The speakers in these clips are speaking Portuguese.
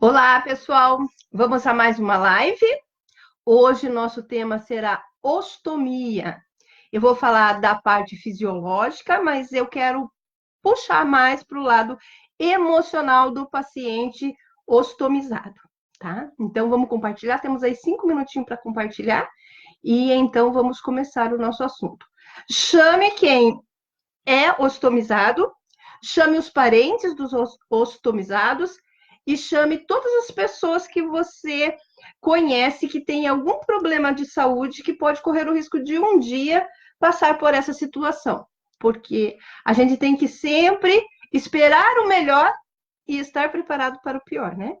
Olá, pessoal. Vamos a mais uma live. Hoje nosso tema será ostomia. Eu vou falar da parte fisiológica, mas eu quero puxar mais para o lado emocional do paciente ostomizado, tá? Então vamos compartilhar. Temos aí 5 minutinhos para compartilhar e então vamos começar o nosso assunto. Chame quem é ostomizado, chame os parentes dos ostomizados e chame todas as pessoas que você conhece que tem algum problema de saúde que pode correr o risco de um dia passar por essa situação. Porque a gente tem que sempre esperar o melhor e estar preparado para o pior, né?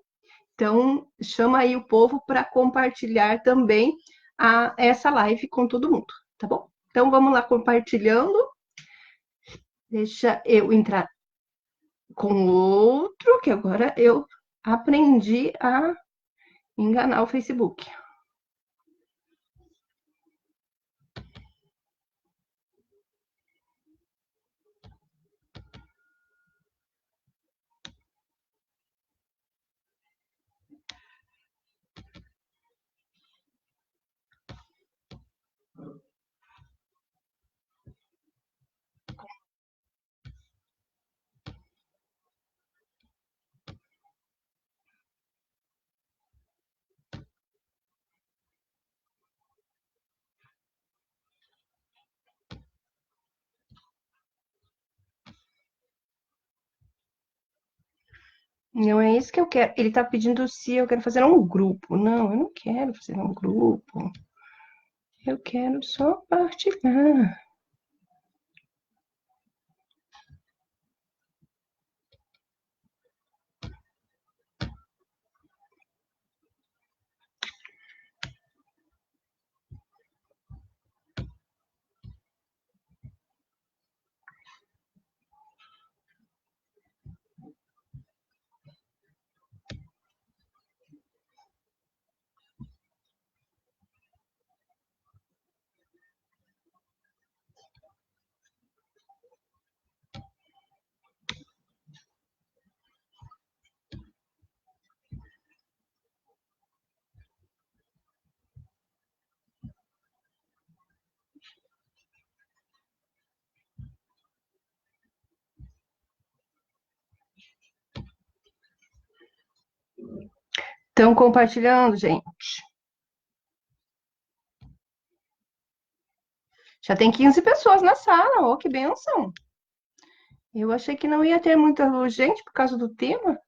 Então, chama aí o povo para compartilhar também essa live com todo mundo, tá bom? Então, vamos lá compartilhando. Deixa eu entrar com outro, que agora eu aprendi a enganar o Facebook. Não é isso que eu quero. Ele está pedindo se eu quero fazer um grupo. Não, eu não quero fazer um grupo. Eu quero só partilhar. Estão compartilhando, gente. Já tem 15 pessoas na sala. Oh, que benção. Eu achei que não ia ter muita gente por causa do tema.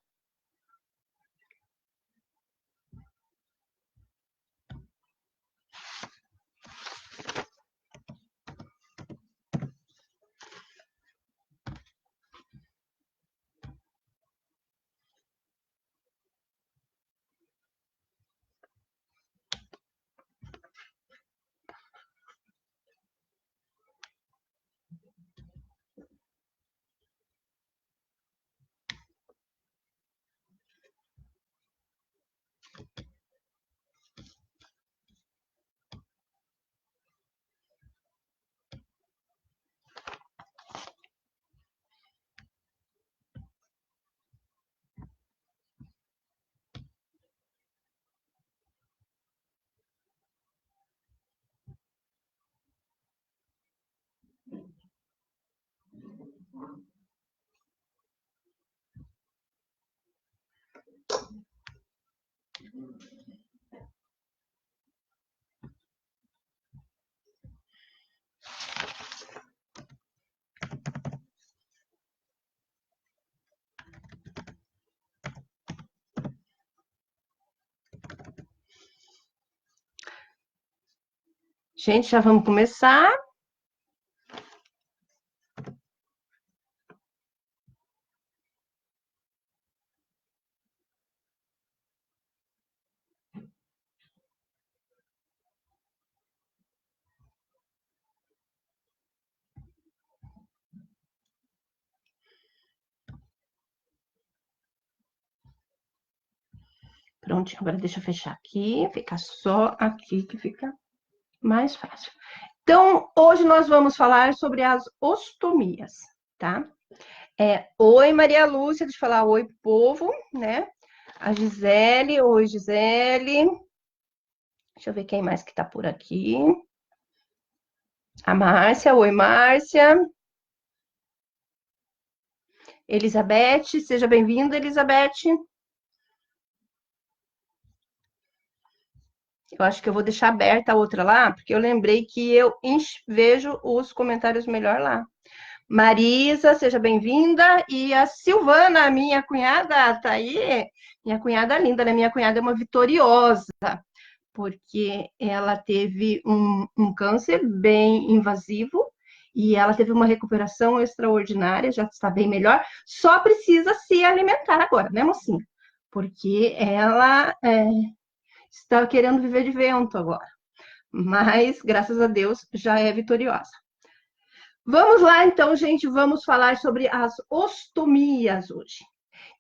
Gente, já vamos começar. Prontinho, agora deixa eu fechar aqui, fica só aqui que fica mais fácil. Então, hoje nós vamos falar sobre as ostomias, tá? Oi, Maria Lúcia, deixa eu falar oi, povo, né? A Gisele. Oi, Gisele. Deixa eu ver quem mais que tá por aqui. A Márcia. Oi, Márcia. Elizabeth. Seja bem-vinda, Elizabeth. Eu acho que eu vou deixar aberta a outra lá, porque eu lembrei que eu vejo os comentários melhor lá. Marisa, seja bem-vinda. E a Silvana, minha cunhada, tá aí. Minha cunhada linda, né? Minha cunhada é uma vitoriosa, porque ela teve um câncer bem invasivo e ela teve uma recuperação extraordinária, já está bem melhor. Só precisa se alimentar agora, né, mocinha? Porque ela está querendo viver de vento agora. Mas, graças a Deus, já é vitoriosa. Vamos lá, então, gente, vamos falar sobre as ostomias hoje.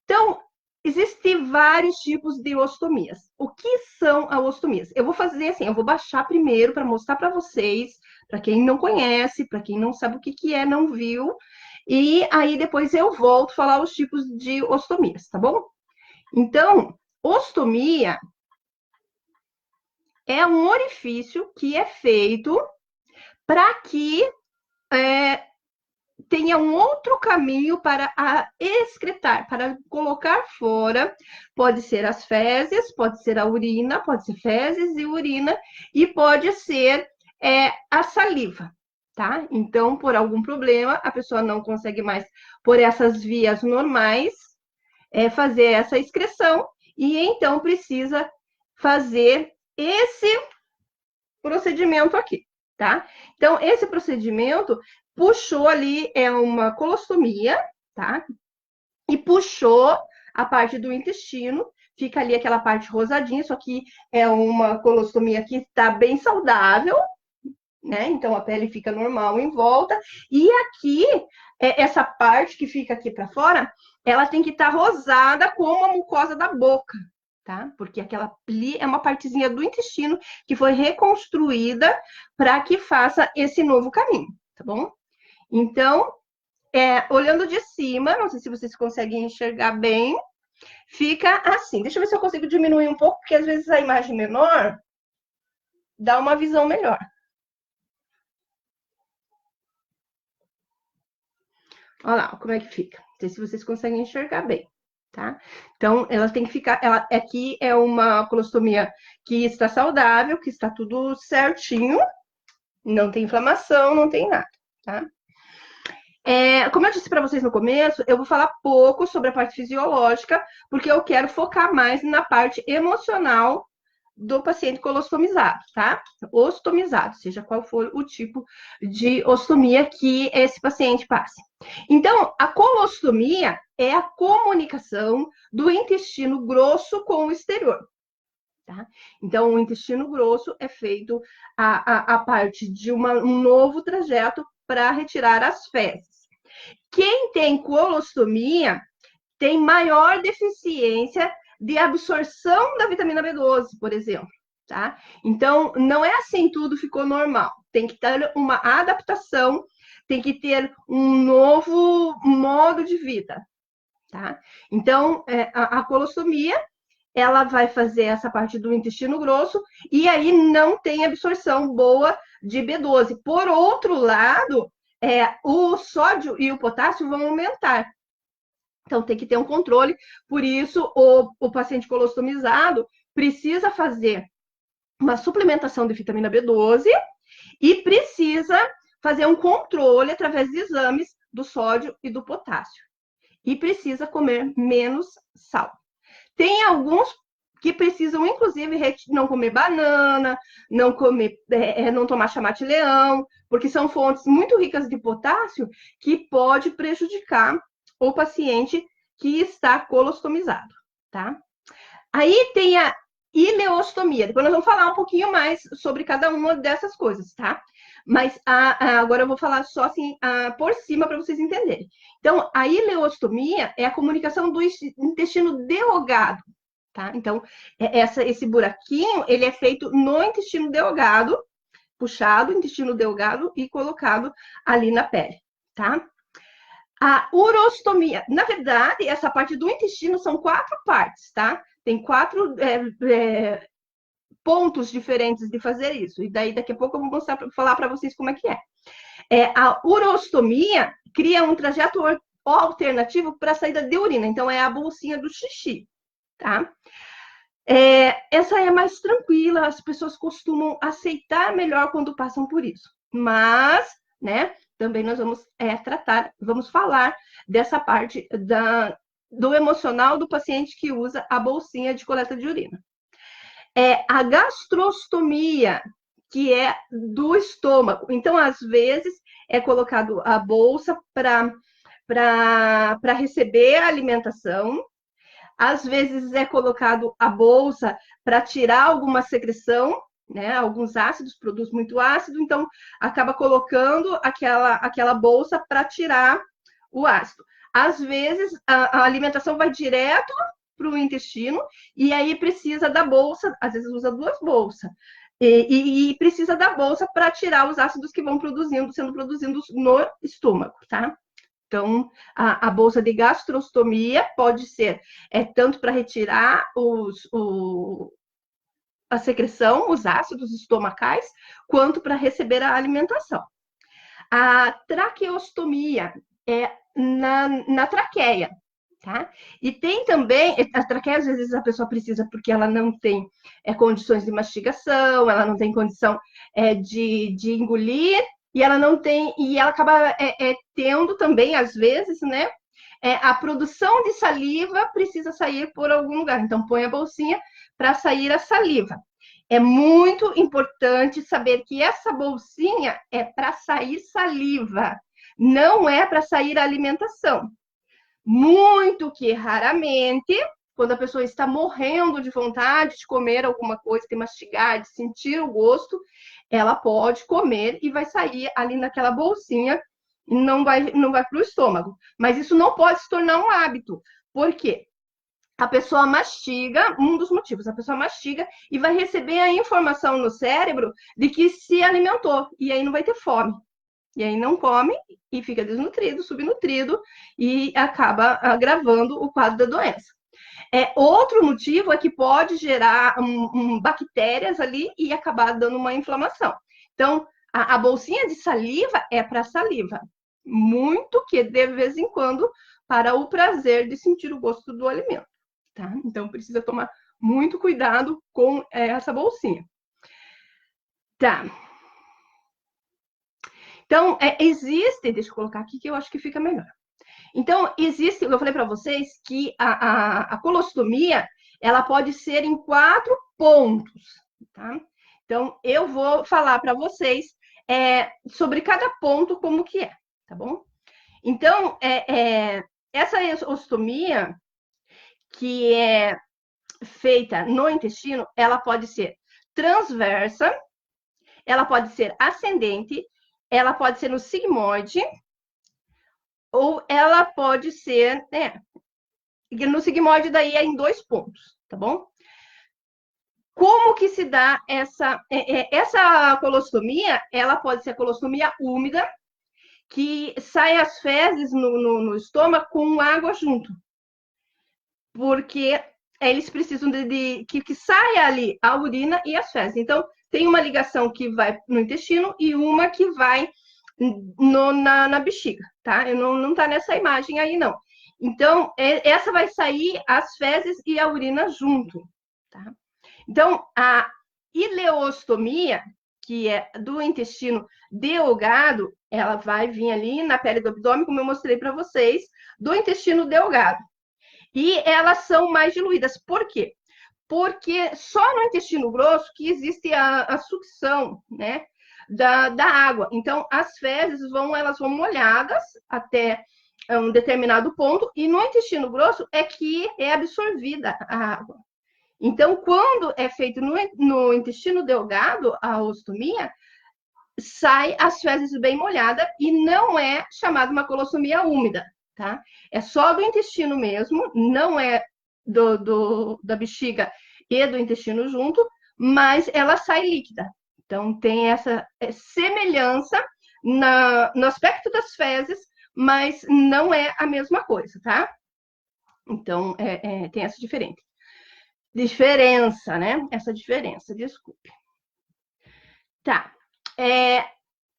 Então, existem vários tipos de ostomias. O que são as ostomias? Eu vou fazer assim, eu vou baixar primeiro para mostrar para vocês, para quem não conhece, para quem não sabe o que é, não viu, e aí depois eu volto a falar os tipos de ostomias, tá bom? Então, ostomia é um orifício que é feito para que tenha um outro caminho para excretar, para colocar fora. Pode ser as fezes, pode ser a urina, pode ser fezes e urina, e pode ser a saliva, tá? Então, por algum problema, a pessoa não consegue mais, por essas vias normais, fazer essa excreção, e então precisa fazer esse procedimento aqui, tá? Então, esse procedimento puxou ali, é uma colostomia, tá? E puxou a parte do intestino, fica ali aquela parte rosadinha, só que é uma colostomia que está bem saudável, né? Então a pele fica normal em volta. E aqui, essa parte que fica aqui para fora, ela tem que estar rosada como a mucosa da boca, tá? Porque aquela ali é uma partezinha do intestino que foi reconstruída para que faça esse novo caminho, tá bom? Então, olhando de cima, não sei se vocês conseguem enxergar bem, fica assim. Deixa eu ver se eu consigo diminuir um pouco, porque às vezes a imagem menor dá uma visão melhor. Olha lá, como é que fica. Não sei se vocês conseguem enxergar bem, tá? Então, ela tem que ficar. Aqui é uma colostomia que está saudável, que está tudo certinho, não tem inflamação, não tem nada, tá? Como eu disse para vocês no começo, eu vou falar pouco sobre a parte fisiológica, porque eu quero focar mais na parte emocional do paciente colostomizado, tá? Ostomizado, seja qual for o tipo de ostomia que esse paciente passe. Então, a colostomia é a comunicação do intestino grosso com o exterior. Tá? Então, o intestino grosso é feito a parte de um novo trajeto para retirar as fezes. Quem tem colostomia tem maior deficiência de absorção da vitamina B12, por exemplo, tá? Então, não é assim tudo ficou normal. Tem que ter uma adaptação, tem que ter um novo modo de vida, tá? Então, a colostomia, ela vai fazer essa parte do intestino grosso e aí não tem absorção boa de B12. Por outro lado, o sódio e o potássio vão aumentar. Então, tem que ter um controle. Por isso, o paciente colostomizado precisa fazer uma suplementação de vitamina B12 e precisa fazer um controle através de exames do sódio e do potássio. E precisa comer menos sal. Tem alguns que precisam, inclusive, não comer banana, não tomar chamate-leão, porque são fontes muito ricas de potássio que pode prejudicar o paciente que está colostomizado, tá? Aí tem a ileostomia. Depois nós vamos falar um pouquinho mais sobre cada uma dessas coisas, tá? Mas agora eu vou falar só assim por cima para vocês entenderem. Então, a ileostomia é a comunicação do intestino delgado, tá? Então, esse buraquinho, ele é feito no intestino delgado, puxado, intestino delgado e colocado ali na pele, tá? A urostomia, na verdade, essa parte do intestino são 4 partes, tá? Tem 4 pontos diferentes de fazer isso. E daí, daqui a pouco, eu vou mostrar, falar para vocês como é que é. A urostomia cria um trajeto alternativo para a saída de urina. Então, é a bolsinha do xixi, tá? Essa é mais tranquila, as pessoas costumam aceitar melhor quando passam por isso. Mas, né, também nós vamos tratar, vamos falar dessa parte do emocional do paciente que usa a bolsinha de coleta de urina. A gastrostomia, que é do estômago. Então, às vezes, é colocado a bolsa para receber a alimentação. Às vezes é colocado a bolsa para tirar alguma secreção, né? Alguns ácidos, produz muito ácido, então acaba colocando aquela bolsa para tirar o ácido. Às vezes a alimentação vai direto para o intestino e aí precisa da bolsa, às vezes usa 2 bolsas. E precisa da bolsa para tirar os ácidos que vão sendo produzidos no estômago, tá? Então, a bolsa de gastrostomia pode ser tanto para retirar a secreção, os ácidos estomacais, quanto para receber a alimentação. A traqueostomia é na traqueia, tá? E tem também, a traqueia, às vezes a pessoa precisa porque ela não tem condições de mastigação, ela não tem condição de engolir, e ela não tem, e ela acaba tendo também, às vezes, né? A produção de saliva precisa sair por algum lugar. Então, põe a bolsinha para sair a saliva. É muito importante saber que essa bolsinha é para sair saliva, não é para sair a alimentação. Muito que raramente, quando a pessoa está morrendo de vontade de comer alguma coisa, de mastigar, de sentir o gosto, ela pode comer e vai sair ali naquela bolsinha e não vai para o estômago. Mas isso não pode se tornar um hábito. Por quê? A pessoa mastiga, um dos motivos, a pessoa mastiga e vai receber a informação no cérebro de que se alimentou, e aí não vai ter fome. E aí não come e fica desnutrido, subnutrido e acaba agravando o quadro da doença. Outro motivo é que pode gerar bactérias ali e acabar dando uma inflamação. Então, a bolsinha de saliva é para saliva, muito que de vez em quando para o prazer de sentir o gosto do alimento, tá? Então, precisa tomar muito cuidado com essa bolsinha. Tá. Então, existe, deixa eu colocar aqui que eu acho que fica melhor. Então, existe, eu falei para vocês que a colostomia, ela pode ser em 4 pontos, tá? Então, eu vou falar para vocês sobre cada ponto como que é, tá bom? Então, essa ostomia que é feita no intestino, ela pode ser transversa, ela pode ser ascendente, ela pode ser no sigmoide, ou ela pode ser, no sigmoide daí é em 2 pontos, tá bom? Como que se dá essa colostomia? Ela pode ser a colostomia úmida, que sai as fezes no estômago com água junto, porque eles precisam de que saia ali a urina e as fezes. Então, tem uma ligação que vai no intestino e uma que vai na bexiga, tá? Não tá nessa imagem aí, não. Então, essa vai sair as fezes e a urina junto, tá? Então, a ileostomia, que é do intestino delgado, ela vai vir ali na pele do abdômen, como eu mostrei para vocês, do intestino delgado. E elas são mais diluídas. Por quê? Porque só no intestino grosso que existe a sucção, né, da água. Então, as fezes elas vão molhadas até um determinado ponto, e no intestino grosso é que é absorvida a água. Então, quando é feito no intestino delgado, a ostomia, sai as fezes bem molhadas e não é chamada uma colostomia úmida, tá? É só do intestino mesmo, não é da bexiga e do intestino junto, mas ela sai líquida. Então, tem essa semelhança no aspecto das fezes mas não é a mesma coisa, tá? Então, tem essa diferença, né? Essa diferença, desculpe. Tá.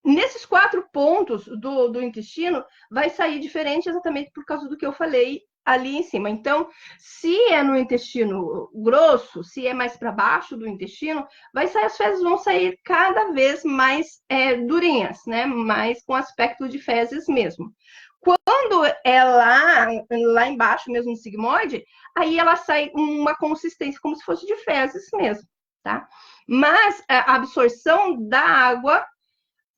Nesses 4 pontos do intestino, vai sair diferente exatamente por causa do que eu falei ali em cima. Então, se é no intestino grosso, se é mais para baixo do intestino, as fezes vão sair cada vez mais durinhas, né? Mais com aspecto de fezes mesmo. Quando é lá embaixo mesmo no sigmoide, aí ela sai uma consistência como se fosse de fezes mesmo, tá? Mas a absorção da água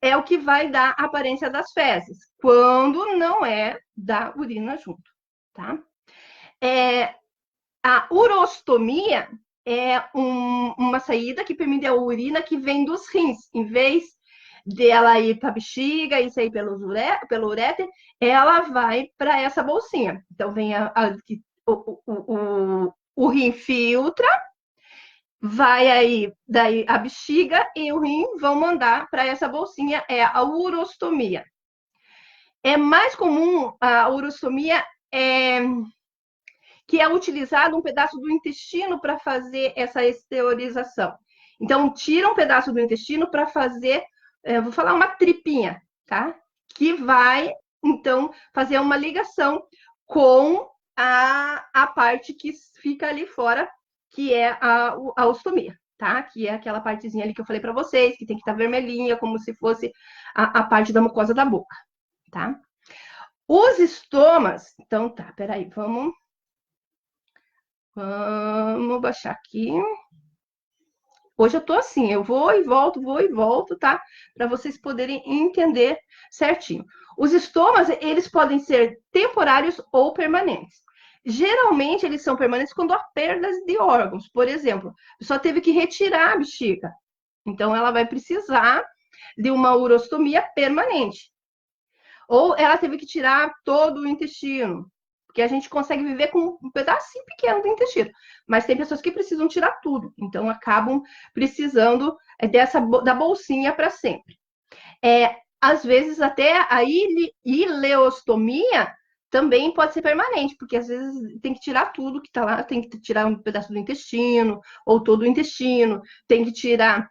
é o que vai dar a aparência das fezes, quando não é da urina junto, tá? A urostomia é uma saída que permite a urina que vem dos rins, em vez dela ir para a bexiga e sair pelo uréter, ela vai para essa bolsinha. Então, vem o rim filtra, vai aí, daí a bexiga e o rim vão mandar para essa bolsinha, é a urostomia. É mais comum a urostomia, que é utilizado um pedaço do intestino para fazer essa exteriorização. Então, tira um pedaço do intestino para fazer, vou falar uma tripinha, tá? Que vai, então, fazer uma ligação com a parte que fica ali fora, que é a ostomia, tá? Que é aquela partezinha ali que eu falei para vocês, que tem que estar vermelhinha, como se fosse a parte da mucosa da boca, tá? Os estomas, então tá, peraí, vamos baixar aqui. Hoje eu tô assim, eu vou e volto, tá? Para vocês poderem entender certinho. Os estomas, eles podem ser temporários ou permanentes. Geralmente, eles são permanentes quando há perdas de órgãos. Por exemplo, a pessoa teve que retirar a bexiga. Então, ela vai precisar de uma urostomia permanente. Ou ela teve que tirar todo o intestino, porque a gente consegue viver com um pedacinho pequeno do intestino. Mas tem pessoas que precisam tirar tudo, então acabam precisando da bolsinha para sempre. Às vezes até a ileostomia também pode ser permanente, porque às vezes tem que tirar tudo que está lá, tem que tirar um pedaço do intestino, ou todo o intestino, tem que tirar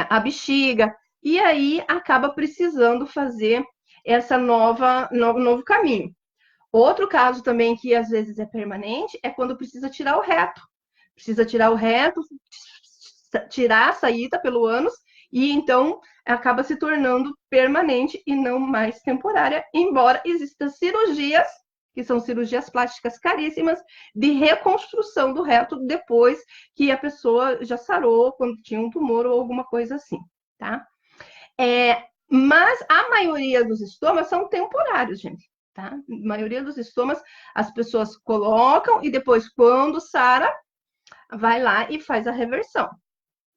a bexiga, e aí acaba precisando fazer essa novo caminho. Outro caso também que às vezes é permanente é quando precisa tirar o reto. Precisa tirar o reto, tirar a saída pelo ânus, e então acaba se tornando permanente e não mais temporária, embora existam cirurgias, que são cirurgias plásticas caríssimas, de reconstrução do reto depois que a pessoa já sarou, quando tinha um tumor ou alguma coisa assim, tá? Mas a maioria dos estomas são temporários, gente. Tá? A maioria dos estomas as pessoas colocam e depois, quando sara, vai lá e faz a reversão.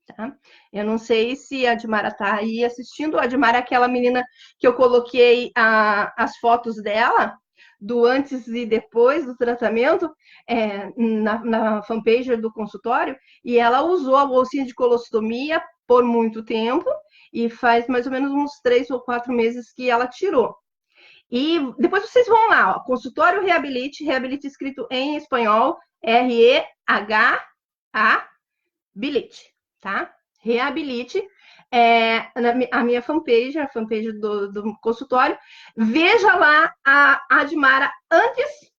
Tá? Eu não sei se a Admara está aí assistindo. A Admara é aquela menina que eu coloquei as fotos dela, do antes e depois do tratamento, na fanpage do consultório, e ela usou a bolsinha de colostomia por muito tempo, e faz mais ou menos uns 3 ou 4 meses que ela tirou. E depois vocês vão lá, ó, consultório Reabilite escrito em espanhol, R-E-H-A-Bilite, tá? Reabilite, a minha fanpage, a fanpage do consultório. Veja lá a Admara antes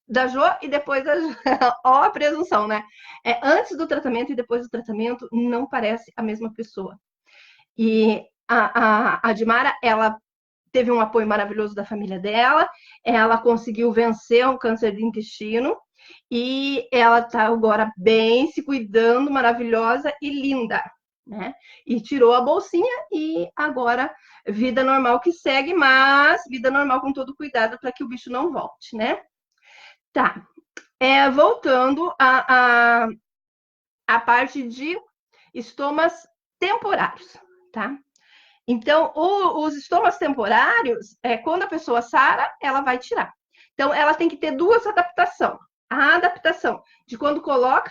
da Jo e depois da Jo. Ó a presunção, né? Antes do tratamento e depois do tratamento, não parece a mesma pessoa. E a Admara, ela teve um apoio maravilhoso da família dela, ela conseguiu vencer o câncer de intestino e ela está agora bem, se cuidando, maravilhosa e linda, né? E tirou a bolsinha e agora vida normal que segue, mas vida normal com todo cuidado para que o bicho não volte, né? Tá. Voltando à parte de estomas temporários, tá? Então, os estomas temporários, quando a pessoa sara, ela vai tirar. Então, ela tem que ter 2 adaptações. A adaptação de quando coloca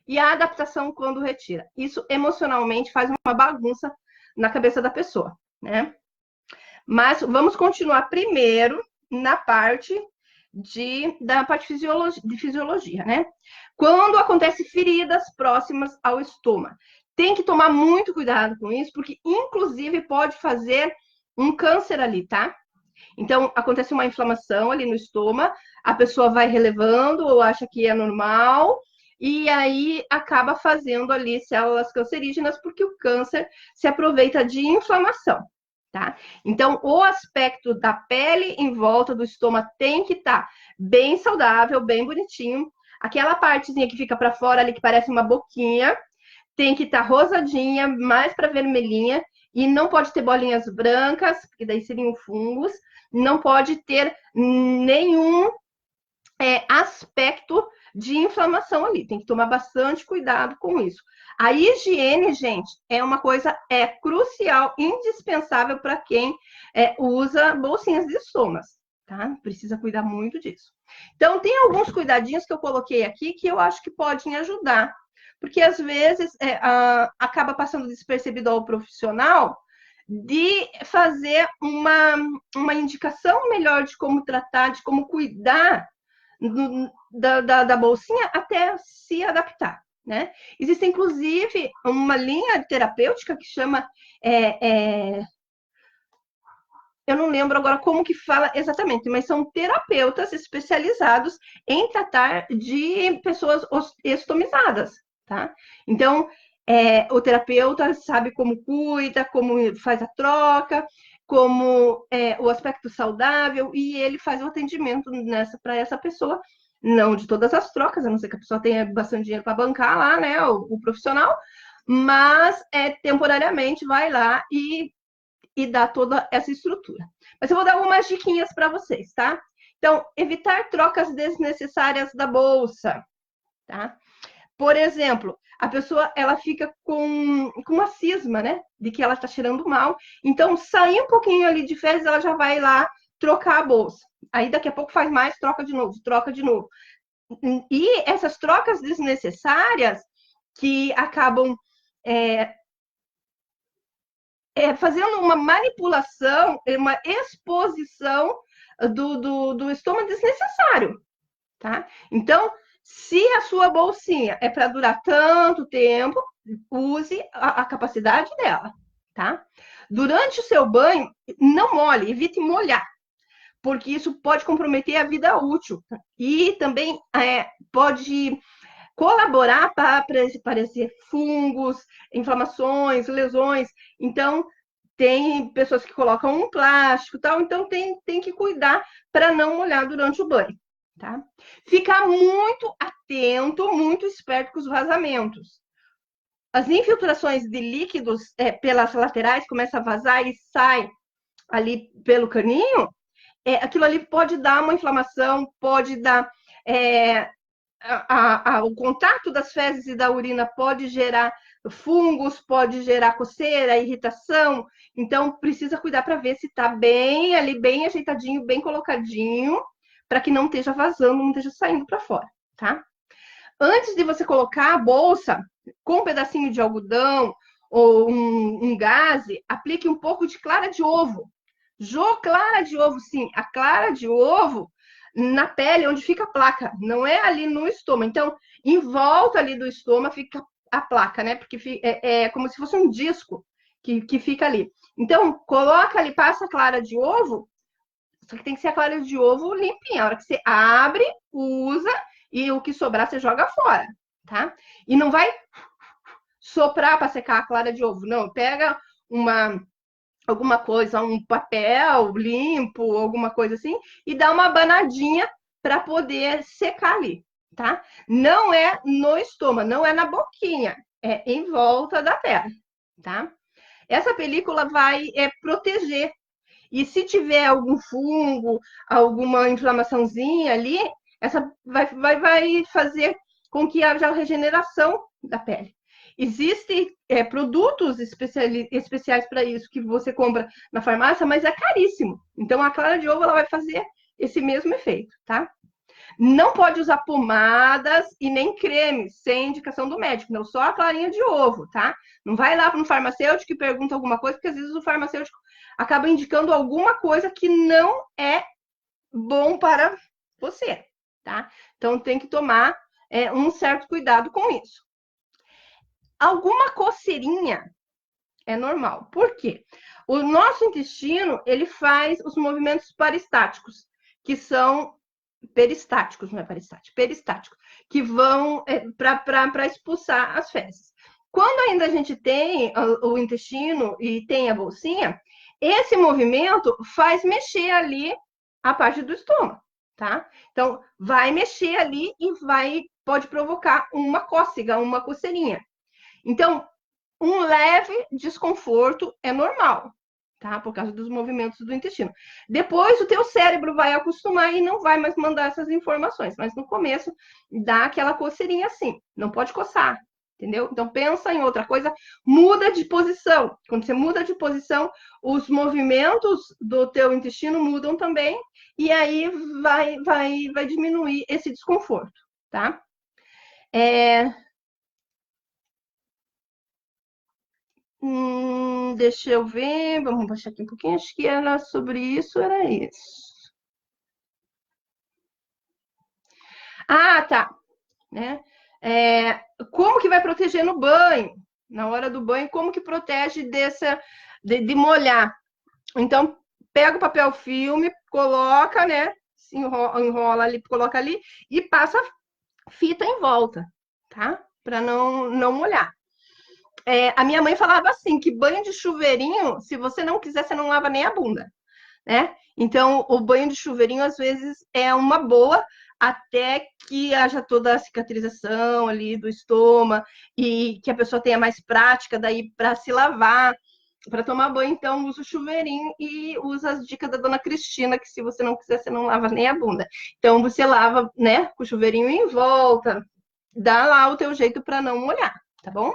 e a adaptação quando retira. Isso, emocionalmente, faz uma bagunça na cabeça da pessoa, né? Mas vamos continuar primeiro na parte de fisiologia, né? Quando acontece feridas próximas ao estômago, tem que tomar muito cuidado com isso, porque inclusive pode fazer um câncer ali, tá? Então, acontece uma inflamação ali no estômago, a pessoa vai relevando ou acha que é normal, e aí acaba fazendo ali células cancerígenas, porque o câncer se aproveita de inflamação, tá? Então, o aspecto da pele em volta do estômago tem que estar bem saudável, bem bonitinho. Aquela partezinha que fica para fora ali, que parece uma boquinha, tem que estar rosadinha, mais para vermelhinha, e não pode ter bolinhas brancas, porque daí seriam fungos. Não pode ter nenhum aspecto de inflamação ali. Tem que tomar bastante cuidado com isso. A higiene, gente, é uma coisa crucial, indispensável para quem usa bolsinhas de estomas, tá? Precisa cuidar muito disso. Então, tem alguns cuidadinhos que eu coloquei aqui que eu acho que podem ajudar. Porque, às vezes, acaba passando despercebido ao profissional de fazer uma indicação melhor de como tratar, de como cuidar da bolsinha até se adaptar, né? Existe, inclusive, uma linha terapêutica que chama... eu não lembro agora como que fala exatamente, mas são terapeutas especializados em tratar de pessoas estomizadas, tá? Então, o terapeuta sabe como cuida, como faz a troca, como o aspecto saudável, e ele faz o atendimento para essa pessoa, não de todas as trocas, a não ser que a pessoa tenha bastante dinheiro para bancar lá, né, o profissional, mas temporariamente vai lá e dá toda essa estrutura. Mas eu vou dar algumas diquinhas para vocês, tá? Então, evitar trocas desnecessárias da bolsa, tá? Por exemplo, a pessoa ela fica com uma cisma, né? De que ela está cheirando mal. Então, sair um pouquinho ali de férias, ela já vai lá trocar a bolsa. Aí, daqui a pouco faz mais, troca de novo, troca de novo. E essas trocas desnecessárias que acabam fazendo uma manipulação, uma exposição do estômago desnecessário, tá? Então, se a sua bolsinha é para durar tanto tempo, use a capacidade dela, tá? Durante o seu banho, não molhe, evite molhar, porque isso pode comprometer a vida útil e também pode colaborar para aparecer fungos, inflamações, lesões. Então, tem pessoas que colocam um plástico, tal, então tem que cuidar para não molhar durante o banho, tá? Ficar muito atento, muito esperto com os vazamentos. As infiltrações de líquidos pelas laterais começam a vazar e sai ali pelo caninho, aquilo ali pode dar uma inflamação, pode dar o contato das fezes e da urina pode gerar fungos, pode gerar coceira, irritação. Então, precisa cuidar para ver se está bem ali, bem ajeitadinho, bem colocadinho, para que não esteja vazando, não esteja saindo para fora, tá? Antes de você colocar a bolsa com um pedacinho de algodão ou um gaze, aplique um pouco de clara de ovo. Clara de ovo, sim. A clara de ovo na pele, onde fica a placa, não é ali no estômago. Então, em volta ali do estômago fica a placa, né? Porque é como se fosse um disco que fica ali. Então, coloca ali, passa a clara de ovo, só que tem que ser a clara de ovo limpinha. A hora que você abre, usa, e o que sobrar você joga fora, tá? E não vai soprar para secar a clara de ovo, não. Pega alguma coisa, um papel limpo, alguma coisa assim, e dá uma abanadinha para poder secar ali, tá? Não é no estômago, não é na boquinha, é em volta da pele, tá? Essa película vai proteger. E se tiver algum fungo, alguma inflamaçãozinha ali, essa vai fazer com que haja regeneração da pele. Existem produtos especiais para isso que você compra na farmácia, mas é caríssimo. Então, a clara de ovo ela vai fazer esse mesmo efeito, tá? Não pode usar pomadas e nem cremes sem indicação do médico, não, só a clarinha de ovo, tá? Não vai lá no farmacêutico e pergunta alguma coisa, porque às vezes o farmacêutico acaba indicando alguma coisa que não é bom para você, tá? Então tem que tomar um certo cuidado com isso. Alguma coceirinha é normal. Por quê? O nosso intestino, ele faz os movimentos paristáticos, que são peristáticos, não é paristático, peristáticos, que vão para expulsar as fezes. Quando ainda a gente tem o intestino e tem a bolsinha, esse movimento faz mexer ali a parte do estômago, tá? Então, vai mexer ali e pode provocar uma cócega, uma coceirinha. Então, um leve desconforto é normal, tá? Por causa dos movimentos do intestino. Depois o teu cérebro vai acostumar e não vai mais mandar essas informações, mas no começo dá aquela coceirinha assim, não pode coçar, entendeu? Então pensa em outra coisa, muda de posição. Quando você muda de posição, os movimentos do teu intestino mudam também e aí vai diminuir esse desconforto, tá? Deixa eu ver, vamos baixar aqui um pouquinho, acho que era sobre isso, era isso. Ah, tá, né? Como que vai proteger no banho? Na hora do banho, como que protege de molhar? Então, pega o papel filme, coloca, né? Enrola ali, coloca ali e passa fita em volta, tá? Para não molhar. A minha mãe falava assim, que banho de chuveirinho, se você não quiser, você não lava nem a bunda, né? Então, o banho de chuveirinho, às vezes, é uma boa, até que haja toda a cicatrização ali do estômago e que a pessoa tenha mais prática daí para se lavar, para tomar banho, então usa o chuveirinho e usa as dicas da dona Cristina, que se você não quiser, você não lava nem a bunda. Então, você lava, né, com o chuveirinho em volta, dá lá o teu jeito para não molhar, tá bom?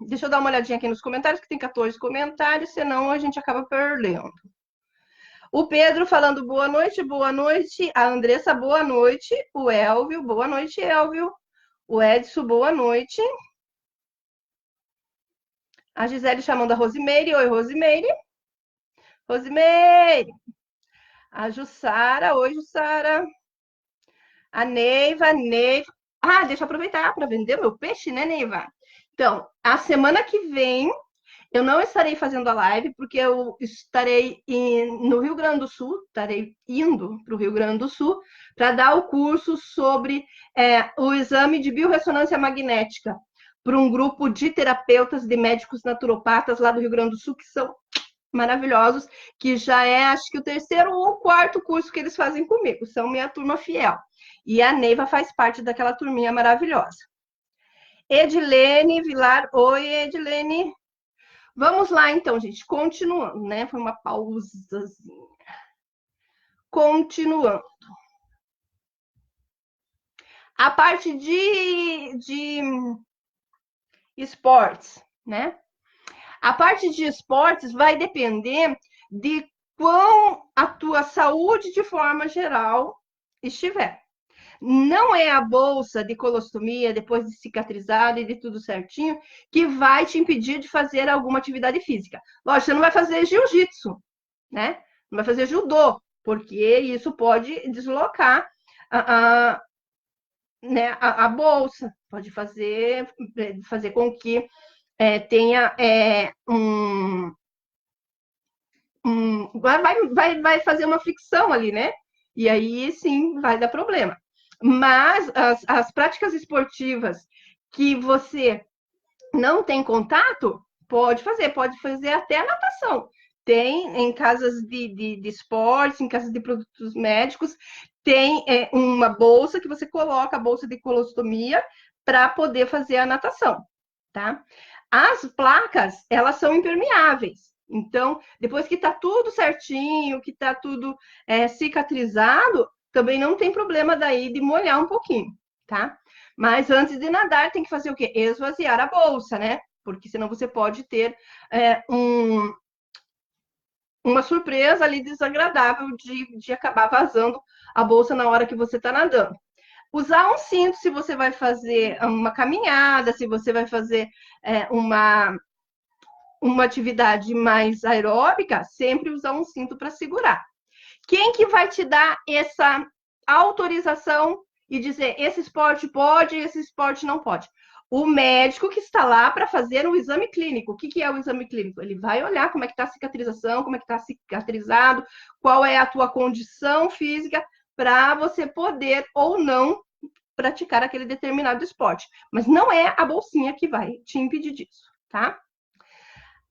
Deixa eu dar uma olhadinha aqui nos comentários, que tem 14 comentários, senão a gente acaba perdendo. O Pedro falando boa noite, boa noite. A Andressa, boa noite. O Elvio, boa noite, Elvio. O Edson, boa noite. A Gisele chamando a Rosimeire. Oi, Rosimeire. Rosimeire. A Jussara. Oi, Jussara. A Neiva. Ah, deixa eu aproveitar para vender meu peixe, né, Neiva? Então, a semana que vem eu não estarei fazendo a live, porque eu estarei no Rio Grande do Sul, estarei indo para o Rio Grande do Sul, para dar o curso sobre o exame de biorressonância magnética para um grupo de terapeutas, de médicos naturopatas lá do Rio Grande do Sul, que são maravilhosos, que já é, acho que o terceiro ou quarto curso que eles fazem comigo, são minha turma fiel. E a Neiva faz parte daquela turminha maravilhosa. Edilene Vilar, oi, Edilene. Vamos lá, então, gente. Continuando, né? Foi uma pausazinha. Continuando. A parte de esportes, né? A parte de esportes vai depender de quão a tua saúde, de forma geral, estiver. Não é a bolsa de colostomia, depois de cicatrizada e de tudo certinho, que vai te impedir de fazer alguma atividade física. Lógico, você não vai fazer jiu-jitsu, né? Não vai fazer judô, porque isso pode deslocar né, a bolsa, pode fazer com que tenha vai fazer uma fricção ali, né? E aí sim vai dar problema. Mas as práticas esportivas que você não tem contato, pode fazer até a natação. Tem em casas de esportes, em casas de produtos médicos, tem uma bolsa que você coloca, a bolsa de colostomia, para poder fazer a natação, tá? As placas, elas são impermeáveis. Então, depois que está tudo certinho, que está tudo cicatrizado, também não tem problema daí de molhar um pouquinho, tá? Mas antes de nadar, tem que fazer o quê? Esvaziar a bolsa, né? Porque senão você pode ter uma surpresa ali desagradável de acabar vazando a bolsa na hora que você está nadando. Usar um cinto se você vai fazer uma caminhada, se você vai fazer uma atividade mais aeróbica, sempre usar um cinto para segurar. Quem que vai te dar essa autorização e dizer esse esporte pode, esse esporte não pode? O médico que está lá para fazer um exame clínico. O que é o exame clínico? Ele vai olhar como é que está a cicatrização, como é que está cicatrizado, qual é a tua condição física para você poder ou não praticar aquele determinado esporte. Mas não é a bolsinha que vai te impedir disso, tá?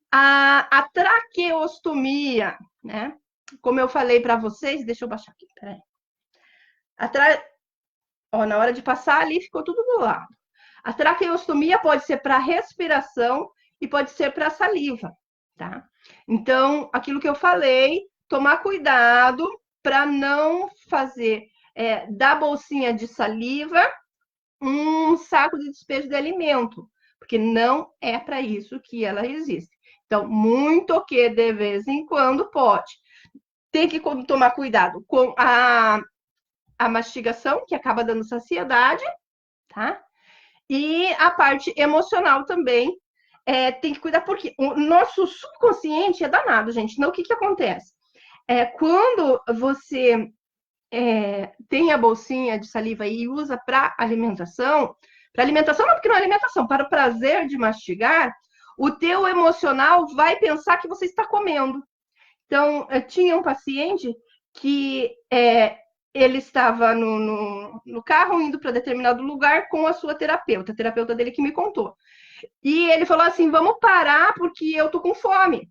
A traqueostomia, né? Como eu falei para vocês, deixa eu baixar aqui, peraí. Na hora de passar ali, ficou tudo do lado. A traqueostomia pode ser para respiração e pode ser para saliva, tá? Então, aquilo que eu falei, tomar cuidado para não fazer da bolsinha de saliva um saco de despejo de alimento, porque não é para isso que ela existe. Então, muito que de vez em quando pode. Tem que tomar cuidado com a mastigação, que acaba dando saciedade, tá? E a parte emocional também tem que cuidar, porque o nosso subconsciente é danado, gente. Então, o que acontece? Quando você tem a bolsinha de saliva e usa para alimentação não, porque não é alimentação, para o prazer de mastigar, o teu emocional vai pensar que você está comendo. Então, eu tinha um paciente que ele estava no carro indo para determinado lugar com a sua terapeuta, a terapeuta dele que me contou. E ele falou assim: vamos parar porque eu tô com fome.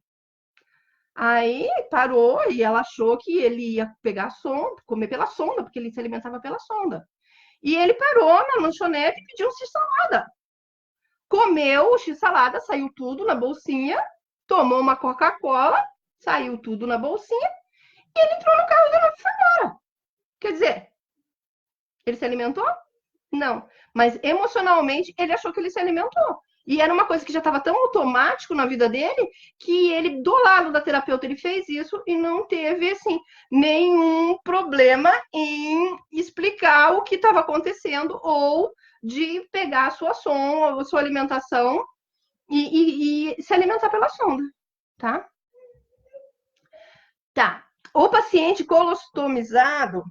Aí parou e ela achou que ele ia pegar a sonda, comer pela sonda, porque ele se alimentava pela sonda. E ele parou na lanchonete e pediu um x-salada. Comeu o x-salada, saiu tudo na bolsinha, tomou uma Coca-Cola, saiu tudo na bolsinha, e ele entrou no carro de novo e foi embora. Quer dizer, ele se alimentou? Não. Mas emocionalmente ele achou que ele se alimentou. E era uma coisa que já estava tão automático na vida dele que ele, do lado da terapeuta, ele fez isso e não teve, assim, nenhum problema em explicar o que estava acontecendo ou de pegar a sua sonda, a sua alimentação e se alimentar pela sonda, tá? Tá. O paciente colostomizado,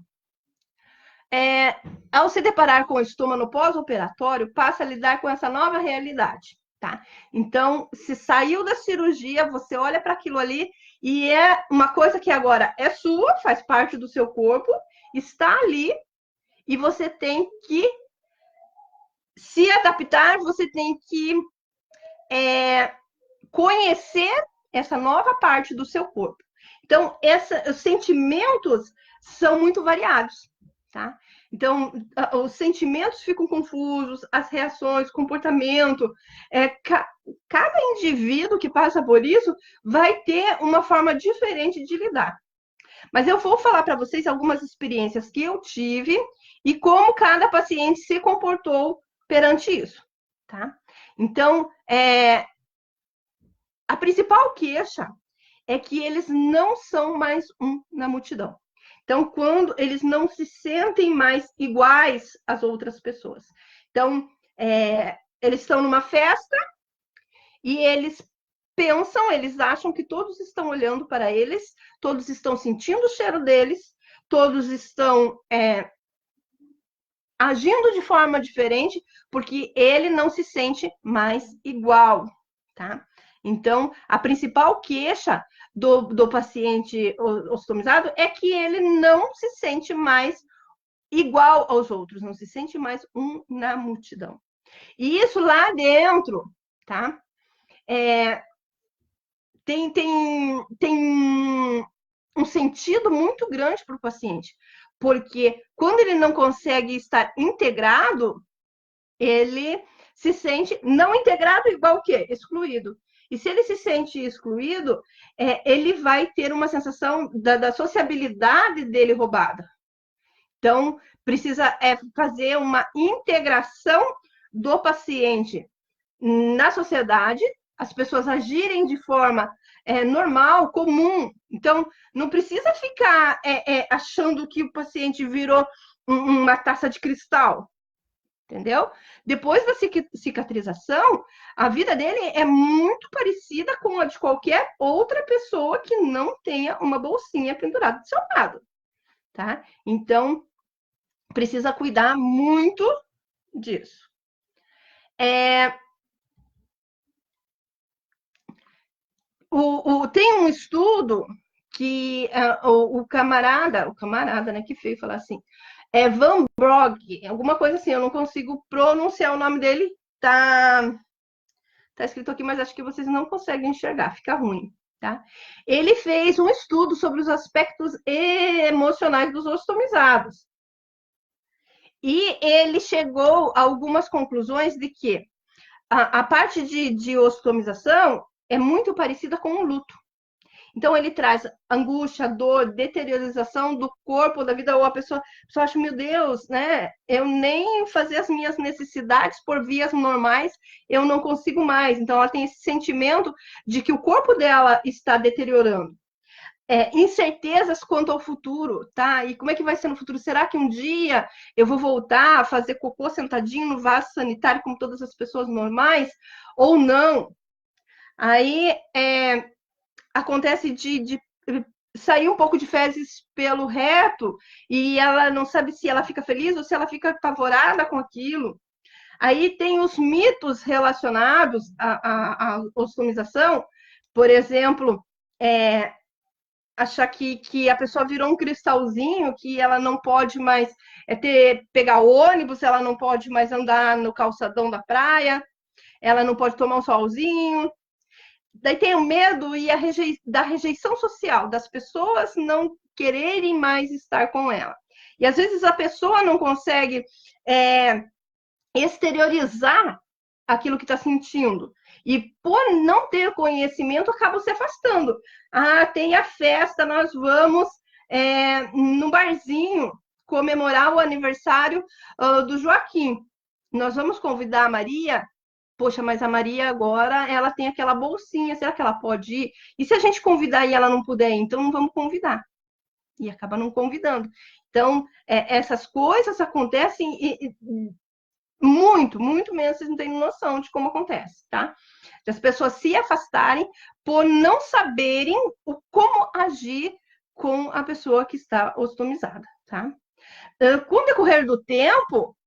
ao se deparar com o estômago pós-operatório, passa a lidar com essa nova realidade, tá? Então, se saiu da cirurgia, você olha para aquilo ali e é uma coisa que agora é sua, faz parte do seu corpo, está ali e você tem que se adaptar, você tem que conhecer essa nova parte do seu corpo. Então, os sentimentos são muito variados, tá? Então, os sentimentos ficam confusos, as reações, comportamento. Cada indivíduo que passa por isso vai ter uma forma diferente de lidar. Mas eu vou falar para vocês algumas experiências que eu tive e como cada paciente se comportou perante isso, tá? Então, a principal queixa é que eles não são mais um na multidão. Então, quando eles não se sentem mais iguais às outras pessoas. Então, eles estão numa festa e eles pensam, eles acham que todos estão olhando para eles, todos estão sentindo o cheiro deles, todos estão agindo de forma diferente, porque ele não se sente mais igual, tá? Então, a principal queixa do paciente ostomizado é que ele não se sente mais igual aos outros, não se sente mais um na multidão. E isso lá dentro, tá? Tem um sentido muito grande para o paciente, porque quando ele não consegue estar integrado, ele se sente não integrado igual o quê? Excluído. E se ele se sente excluído, ele vai ter uma sensação da sociabilidade dele roubada. Então, precisa fazer uma integração do paciente na sociedade, as pessoas agirem de forma normal, comum. Então, não precisa ficar achando que o paciente virou uma taça de cristal, entendeu? Depois da cicatrização, a vida dele é muito parecida com a de qualquer outra pessoa que não tenha uma bolsinha pendurada do seu lado, tá? Então, precisa cuidar muito disso. Tem um estudo que o camarada, né, que veio falar assim, Van Brogg, alguma coisa assim, eu não consigo pronunciar o nome dele, tá escrito aqui, mas acho que vocês não conseguem enxergar, fica ruim, tá? Ele fez um estudo sobre os aspectos emocionais dos ostomizados. E ele chegou a algumas conclusões de que a parte de ostomização é muito parecida com o luto. Então, ele traz angústia, dor, deteriorização do corpo, da vida, ou a pessoa acha, meu Deus, né? Eu nem fazer as minhas necessidades por vias normais, eu não consigo mais. Então, ela tem esse sentimento de que o corpo dela está deteriorando. Incertezas quanto ao futuro, tá? E como é que vai ser no futuro? Será que um dia eu vou voltar a fazer cocô sentadinho no vaso sanitário como todas as pessoas normais? Ou não? Aí, acontece de sair um pouco de fezes pelo reto e ela não sabe se ela fica feliz ou se ela fica apavorada com aquilo. Aí tem os mitos relacionados à ostomização, por exemplo, achar que a pessoa virou um cristalzinho, que ela não pode mais pegar ônibus, ela não pode mais andar no calçadão da praia, ela não pode tomar um solzinho. Daí tem o medo e da rejeição social, das pessoas não quererem mais estar com ela. E às vezes a pessoa não consegue exteriorizar aquilo que está sentindo. E por não ter conhecimento, acaba se afastando. Ah, tem a festa, nós vamos num barzinho comemorar o aniversário do Joaquim. Nós vamos convidar a Maria. Poxa, mas a Maria agora, ela tem aquela bolsinha, será que ela pode ir? E se a gente convidar e ela não puder ir, então não vamos convidar. E acaba não convidando. Então, essas coisas acontecem muito, muito menos, vocês não têm noção de como acontece, tá? As pessoas se afastarem por não saberem como agir com a pessoa que está ostomizada, tá? Com o decorrer do tempo,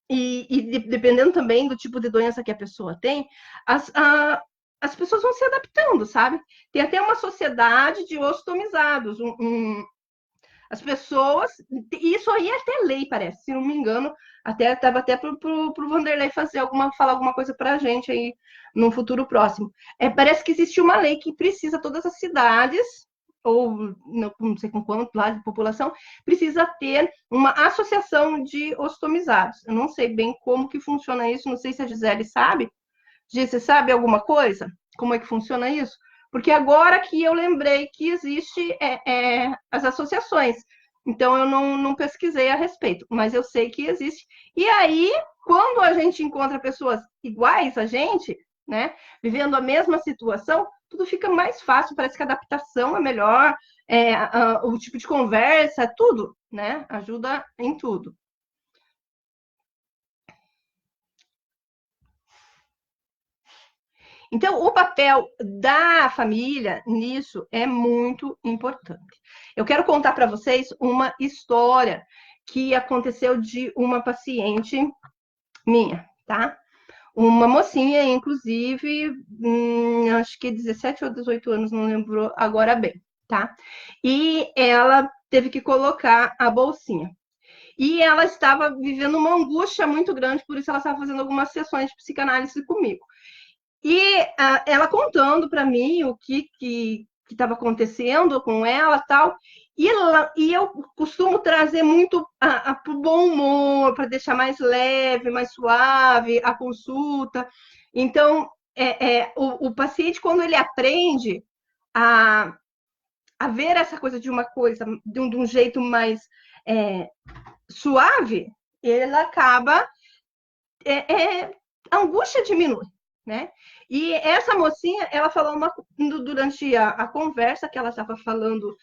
e dependendo também do tipo de doença que a pessoa tem, as pessoas vão se adaptando, sabe? Tem até uma sociedade de ostomizados. As pessoas. Isso aí é até lei, parece, se não me engano. Estava até para o Vanderlei falar alguma coisa para a gente aí no futuro próximo. Parece que existe uma lei que precisa todas as cidades, ou não sei com quanto lá de população, precisa ter uma associação de ostomizados. Eu não sei bem como que funciona isso, não sei se a Gisele sabe. Gisele, você sabe alguma coisa? Como é que funciona isso? Porque agora que eu lembrei que existe as associações. Então, eu não pesquisei a respeito, mas eu sei que existe. E aí, quando a gente encontra pessoas iguais a gente, né, vivendo a mesma situação, tudo fica mais fácil, parece que a adaptação é melhor, o tipo de conversa, tudo, né, ajuda em tudo. Então, o papel da família nisso é muito importante. Eu quero contar para vocês uma história que aconteceu de uma paciente minha, tá? Uma mocinha, inclusive, acho que 17 ou 18 anos, não lembro agora bem, tá? E ela teve que colocar a bolsinha. E ela estava vivendo uma angústia muito grande, por isso ela estava fazendo algumas sessões de psicanálise comigo. E ela contando para mim o que estava acontecendo com ela tal. E eu costumo trazer muito para o bom humor, para deixar mais leve, mais suave a consulta. Então, o paciente, quando ele aprende a ver essa coisa de uma coisa, de um jeito mais suave, ele acaba. A angústia diminui. né? E essa mocinha, ela falou durante a conversa que ela estava falando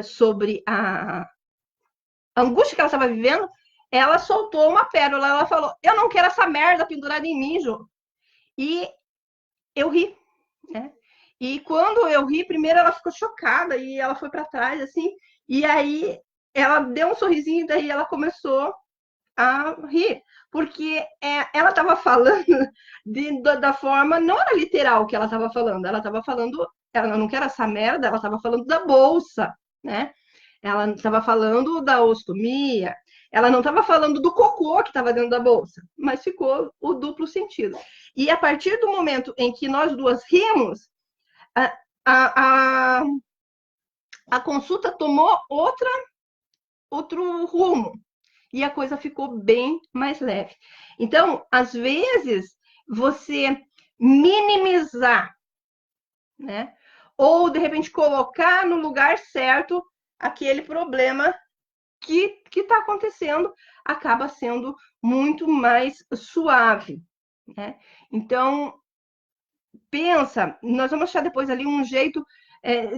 sobre a angústia que ela estava vivendo, ela soltou uma pérola. Ela falou: eu não quero essa merda pendurada em mim, Jô. E eu ri, né? E quando eu ri, primeiro ela ficou chocada e ela foi para trás, assim, e aí ela deu um sorrisinho e daí ela começou a rir, porque ela estava falando da forma, não era literal o que ela estava falando, ela estava falando, ela não quer essa merda, ela estava falando da bolsa, né? Ela estava falando da ostomia, ela não estava falando do cocô que estava dentro da bolsa, mas ficou o duplo sentido. E a partir do momento em que nós duas rimos, a, a, a, a consulta tomou outro rumo e a coisa ficou bem mais leve. Então, às vezes, você minimizar, né? Ou, de repente, colocar no lugar certo aquele problema que está acontecendo, acaba sendo muito mais suave, né? Então, pensa, nós vamos achar depois ali um jeito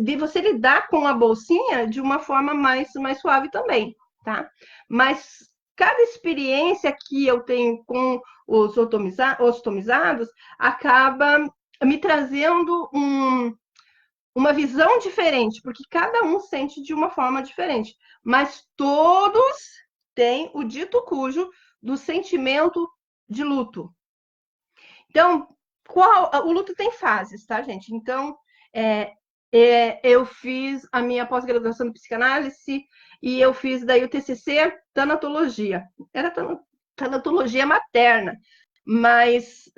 de você lidar com a bolsinha de uma forma mais suave também, tá? Mas cada experiência que eu tenho com os ostomizados acaba me trazendo uma visão diferente, porque cada um sente de uma forma diferente, mas todos têm o dito cujo do sentimento de luto. Então, o luto tem fases, tá, gente? Então, eu fiz a minha pós-graduação em psicanálise e eu fiz daí o TCC tanatologia. Era tanatologia materna, mas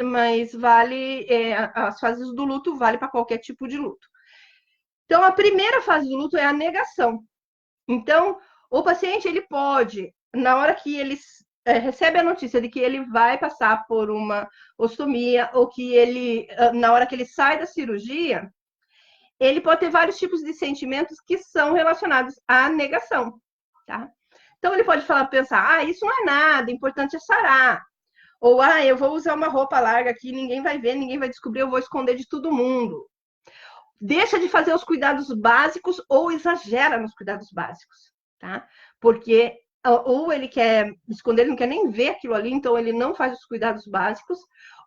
vale, as fases do luto vale para qualquer tipo de luto. Então, a primeira fase do luto é a negação. Então, o paciente, ele pode, na hora que ele recebe a notícia de que ele vai passar por uma ostomia, ou que ele, na hora que ele sai da cirurgia, ele pode ter vários tipos de sentimentos que são relacionados à negação, tá? Então, ele pode pensar, isso não é nada, o importante é sarar. Ou, eu vou usar uma roupa larga aqui, ninguém vai ver, ninguém vai descobrir, eu vou esconder de todo mundo. Deixa de fazer os cuidados básicos ou exagera nos cuidados básicos, tá? Porque ou ele quer esconder, ele não quer nem ver aquilo ali, então ele não faz os cuidados básicos,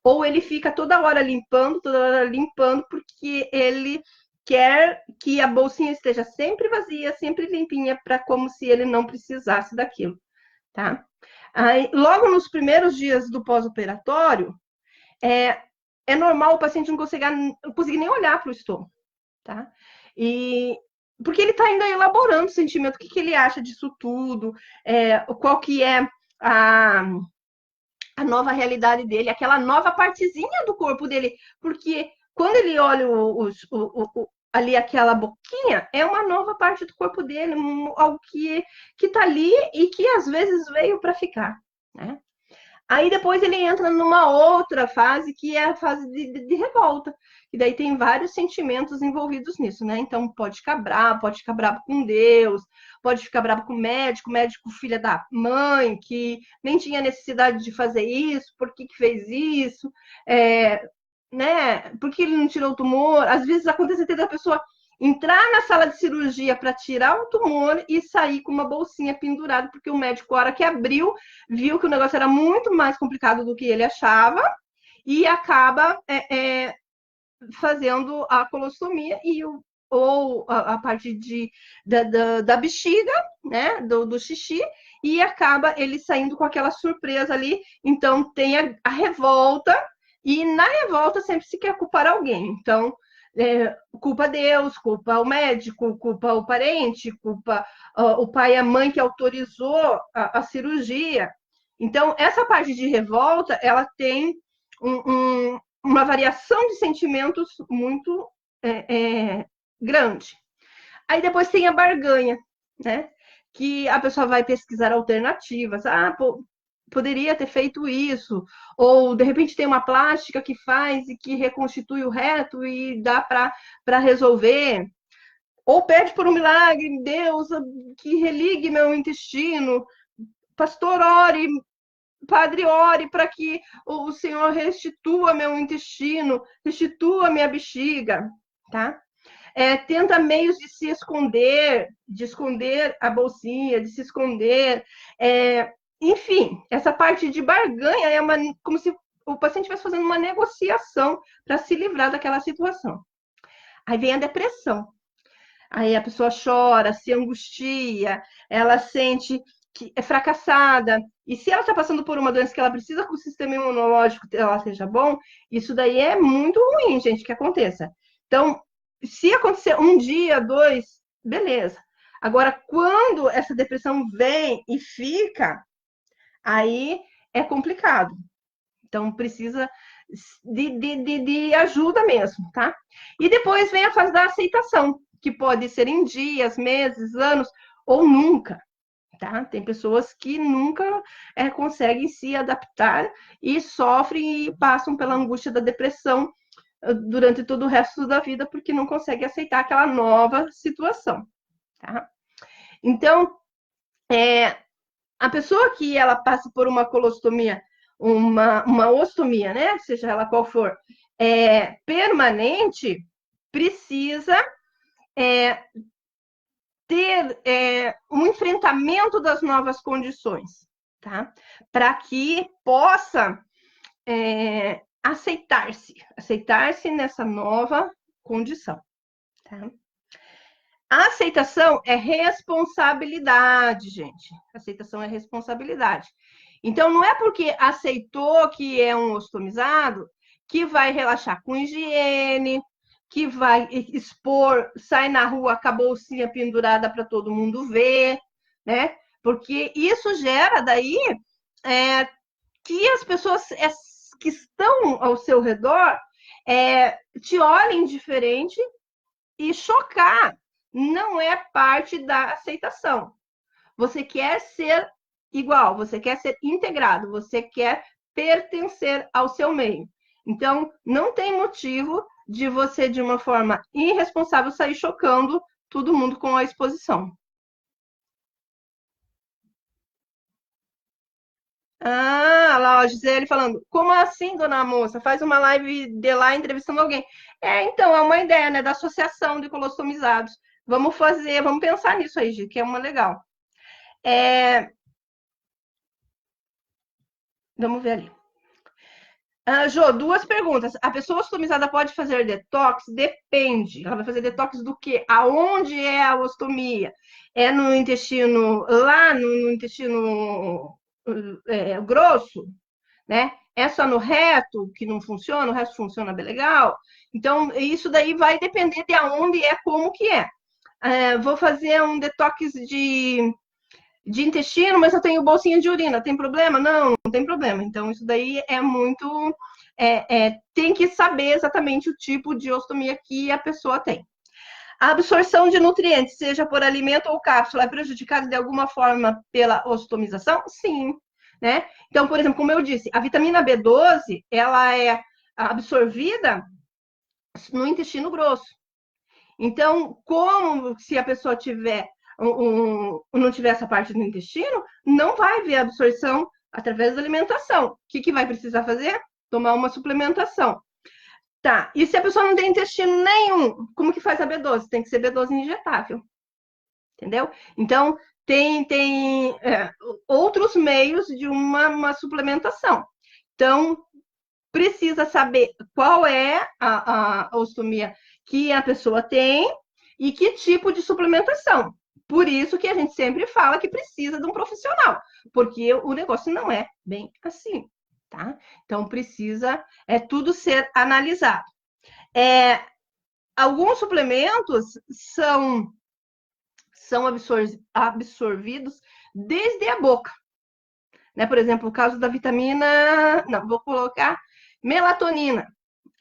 ou ele fica toda hora limpando, porque ele quer que a bolsinha esteja sempre vazia, sempre limpinha, para como se ele não precisasse daquilo, tá? Aí, logo nos primeiros dias do pós-operatório, é normal o paciente não conseguir nem olhar para o estômago, tá? E porque ele está ainda elaborando o sentimento, o que ele acha disso tudo, qual que é a, a nova realidade dele, aquela nova partezinha do corpo dele, porque quando ele olha ali aquela boquinha, é uma nova parte do corpo dele, algo que está ali e que às vezes veio para ficar, né? Aí depois ele entra numa outra fase, que é a fase de revolta. E daí tem vários sentimentos envolvidos nisso, né? Então pode ficar bravo com Deus, pode ficar bravo com o médico filha da mãe, que nem tinha necessidade de fazer isso, por que fez isso, né? Por que ele não tirou o tumor? Às vezes acontece até da pessoa entrar na sala de cirurgia para tirar o tumor e sair com uma bolsinha pendurada, porque o médico, a hora que abriu, viu que o negócio era muito mais complicado do que ele achava e acaba fazendo a colostomia ou a parte da bexiga, né, do xixi, e acaba ele saindo com aquela surpresa ali. Então tem a revolta, e na revolta sempre se quer culpar alguém. Então, culpa Deus, culpa o médico, culpa o parente, culpa o pai e a mãe que autorizou a cirurgia. Então, essa parte de revolta, ela tem uma variação de sentimentos muito grande. Aí depois tem a barganha, né? Que a pessoa vai pesquisar alternativas. Poderia ter feito isso, ou de repente tem uma plástica que faz e que reconstitui o reto e dá para resolver, ou pede por um milagre, Deus, que religue meu intestino, pastor, ore Padre, ore para que o Senhor restitua meu intestino, restitua minha bexiga, tá? Tenta meios de esconder a bolsinha, de se esconder. Enfim, essa parte de barganha é como se o paciente estivesse fazendo uma negociação para se livrar daquela situação. Aí vem a depressão. Aí a pessoa chora, se angustia, ela sente que é fracassada. E se ela está passando por uma doença que ela precisa que o sistema imunológico dela seja bom, isso daí é muito ruim, gente, que aconteça. Então, se acontecer um dia, dois, beleza. Agora, quando essa depressão vem e fica, aí é complicado. Então, precisa de ajuda mesmo, tá? E depois vem a fase da aceitação, que pode ser em dias, meses, anos ou nunca, tá? Tem pessoas que nunca conseguem se adaptar e sofrem e passam pela angústia da depressão durante todo o resto da vida porque não conseguem aceitar aquela nova situação, tá? Então, a pessoa que ela passa por uma colostomia, uma ostomia, né? Seja ela qual for, permanente, precisa ter um enfrentamento das novas condições, tá? Para que possa aceitar-se nessa nova condição, tá? A aceitação é responsabilidade, gente. Aceitação é responsabilidade. Então, não é porque aceitou que é um ostomizado que vai relaxar com higiene, que vai expor, sai na rua com a bolsinha pendurada para todo mundo ver, né? Porque isso gera daí que as pessoas que estão ao seu redor te olhem diferente e chocar não é parte da aceitação. Você quer ser igual, você quer ser integrado, você quer pertencer ao seu meio. Então, não tem motivo de você, de uma forma irresponsável, sair chocando todo mundo com a exposição. Ah, lá, a Gisele falando, como assim, dona moça? Faz uma live de lá entrevistando alguém. Então, é uma ideia, né, da associação de colostomizados. Vamos fazer, vamos pensar nisso aí, Gi, que é uma legal. Vamos ver ali. Jô, duas perguntas. A pessoa ostomizada pode fazer detox? Depende. Ela vai fazer detox do quê? Aonde é a ostomia? É no intestino, lá no intestino grosso, né? É só no reto que não funciona, o resto funciona bem legal. Então, isso daí vai depender de aonde é, como que é. Vou fazer um detox de intestino, mas eu tenho bolsinha de urina, tem problema? Não, não tem problema. Então, isso daí é muito. Tem que saber exatamente o tipo de ostomia que a pessoa tem. A absorção de nutrientes, seja por alimento ou cápsula, é prejudicada de alguma forma pela ostomização? Sim. Né? Então, por exemplo, como eu disse, a vitamina B12 ela é absorvida no intestino grosso. Então, como se a pessoa não tiver essa parte do intestino, não vai ver absorção através da alimentação. O que vai precisar fazer? Tomar uma suplementação. Tá, e se a pessoa não tem intestino nenhum, como que faz a B12? Tem que ser B12 injetável. Entendeu? Então, tem outros meios de uma suplementação. Então, precisa saber qual é a ostomia que a pessoa tem e que tipo de suplementação. Por isso que a gente sempre fala que precisa de um profissional, porque o negócio não é bem assim, tá? Então precisa tudo ser analisado. Alguns suplementos são absorvidos desde a boca, né? Por exemplo, o caso da vitamina, não, vou colocar melatonina.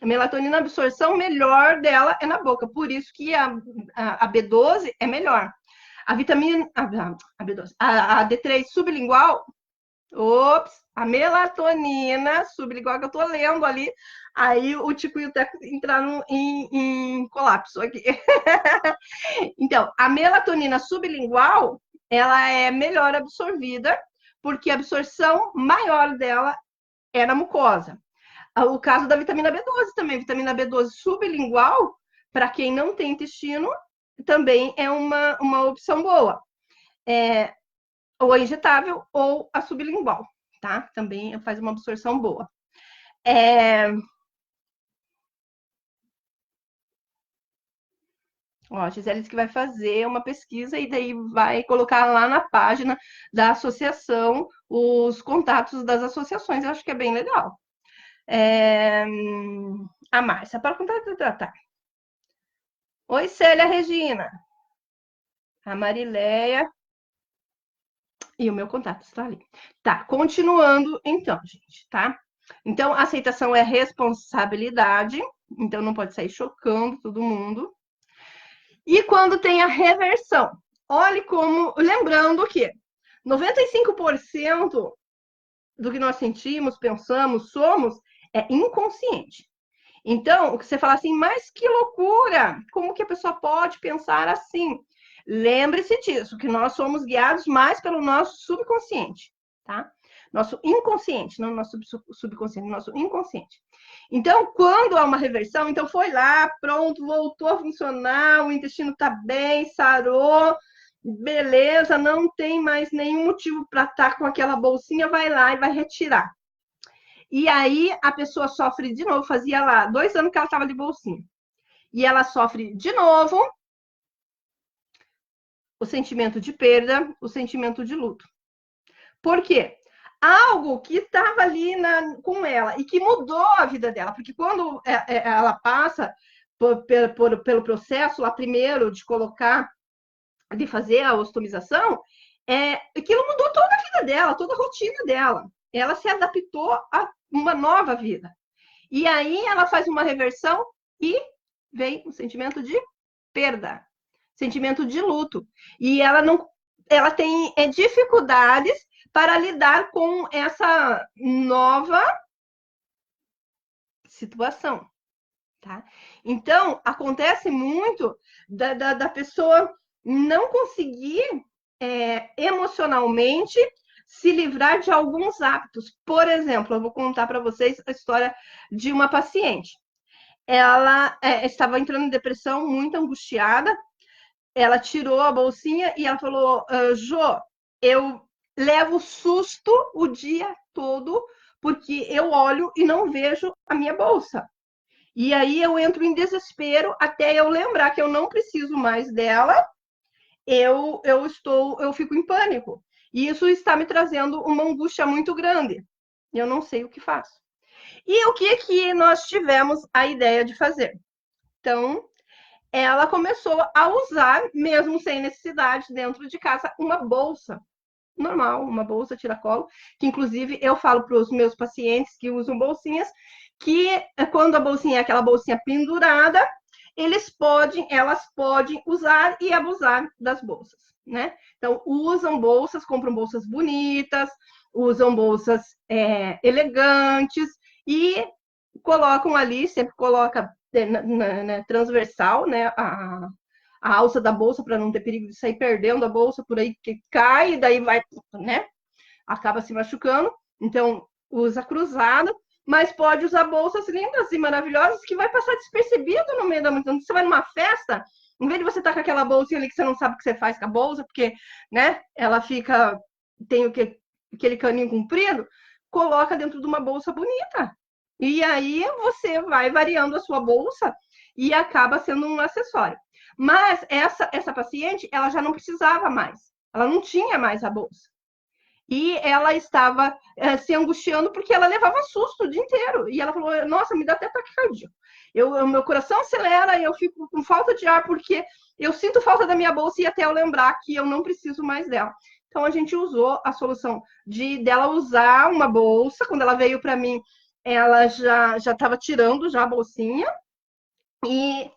A melatonina, a absorção melhor dela é na boca, por isso que a B12 é melhor. A vitamina, a B12, a D3 sublingual, a melatonina sublingual que eu tô lendo ali, aí o Tico e o Teco entraram em colapso aqui. Então, a melatonina sublingual, ela é melhor absorvida, porque a absorção maior dela é na mucosa. O caso da vitamina B12 também, vitamina B12 sublingual, para quem não tem intestino, também é uma opção boa. Ou a injetável ou a sublingual, tá? Também faz uma absorção boa. Ó, a Gisele disse que vai fazer uma pesquisa e daí vai colocar lá na página da associação os contatos das associações. Eu acho que é bem legal. A Márcia, para contratar. Oi, Célia Regina. A Marileia. E o meu contato está ali. Tá, continuando então, gente, tá? Então, a aceitação é responsabilidade. Então, não pode sair chocando todo mundo. E quando tem a reversão? Olhe como... Lembrando que 95% do que nós sentimos, pensamos, somos, é inconsciente. Então, o que você fala assim, mas que loucura! Como que a pessoa pode pensar assim? Lembre-se disso, que nós somos guiados mais pelo nosso subconsciente, tá? Nosso inconsciente, não nosso subconsciente, nosso inconsciente. Então, quando há uma reversão, então foi lá, pronto, voltou a funcionar, o intestino tá bem, sarou, beleza, não tem mais nenhum motivo para estar com aquela bolsinha, vai lá e vai retirar. E aí a pessoa sofre de novo, fazia lá 2 anos que ela estava de bolsinha. E ela sofre de novo o sentimento de perda, o sentimento de luto. Por quê? Algo que estava ali com ela e que mudou a vida dela. Porque quando ela passa pelo processo lá primeiro de colocar, de fazer a ostomização, aquilo mudou toda a vida dela, toda a rotina dela. Ela se adaptou a uma nova vida. E aí ela faz uma reversão e vem o sentimento de perda, sentimento de luto. E ela tem dificuldades para lidar com essa nova situação, tá? Então, acontece muito da pessoa não conseguir emocionalmente se livrar de alguns hábitos. Por exemplo, eu vou contar para vocês a história de uma paciente. Ela estava entrando em depressão, muito angustiada. Ela tirou a bolsinha e ela falou: Jô, eu levo susto o dia todo porque eu olho e não vejo a minha bolsa. E aí eu entro em desespero até eu lembrar que eu não preciso mais dela. Eu fico em pânico. E isso está me trazendo uma angústia muito grande. Eu não sei o que faço. E o que nós tivemos a ideia de fazer? Então, ela começou a usar, mesmo sem necessidade, dentro de casa, uma bolsa normal, uma bolsa tiracolo, que inclusive eu falo para os meus pacientes que usam bolsinhas, que quando a bolsinha é aquela bolsinha pendurada, elas podem usar e abusar das bolsas, né? Então, usam bolsas, compram bolsas bonitas, usam bolsas elegantes e colocam ali, sempre coloca transversal, né, a alça da bolsa para não ter perigo de sair perdendo a bolsa por aí, que cai e daí vai, né, acaba se machucando. Então, usa cruzada, mas pode usar bolsas lindas e maravilhosas que vai passar despercebido no meio da multidão. Você vai numa festa, em vez de você estar com aquela bolsinha ali que você não sabe o que você faz com a bolsa, porque, né, ela tem aquele caninho comprido, coloca dentro de uma bolsa bonita. E aí você vai variando a sua bolsa e acaba sendo um acessório. Mas essa paciente, ela já não precisava mais. Ela não tinha mais a bolsa. E ela estava se angustiando porque ela levava susto o dia inteiro. E ela falou, nossa, me dá até taquicardia. Meu coração acelera e eu fico com falta de ar porque eu sinto falta da minha bolsa e até eu lembrar que eu não preciso mais dela. Então, a gente usou a solução dela usar uma bolsa. Quando ela veio para mim, ela já estava tirando já a bolsinha. E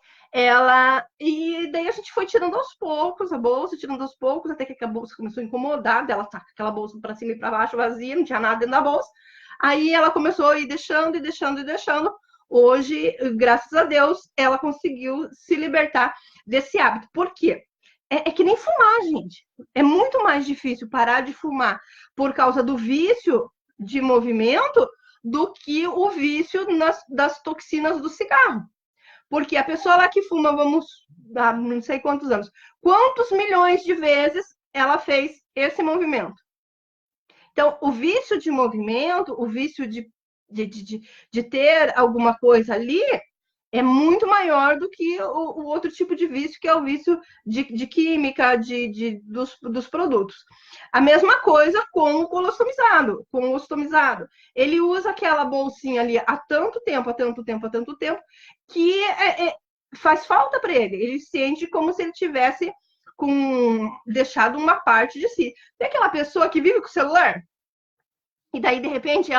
daí a gente foi tirando aos poucos a bolsa, tirando aos poucos, até que a bolsa começou a incomodar, ela tá com aquela bolsa para cima e para baixo vazia, não tinha nada dentro da bolsa. Aí ela começou a ir deixando e deixando e deixando. Hoje, graças a Deus, ela conseguiu se libertar desse hábito. Por quê? é que nem fumar, gente. É muito mais difícil parar de fumar por causa do vício de movimento do que o vício das toxinas do cigarro. Porque a pessoa lá que fuma, vamos, há não sei quantos anos, quantos milhões de vezes ela fez esse movimento? Então, o vício de movimento, o vício de ter alguma coisa ali, é muito maior do que o outro tipo de vício, que é o vício de química, dos produtos. A mesma coisa com o colostomizado, com o ostomizado. Ele usa aquela bolsinha ali há tanto tempo, há tanto tempo, há tanto tempo, que faz falta para ele. Ele sente como se ele tivesse deixado uma parte de si. Tem aquela pessoa que vive com o celular, e daí, de repente,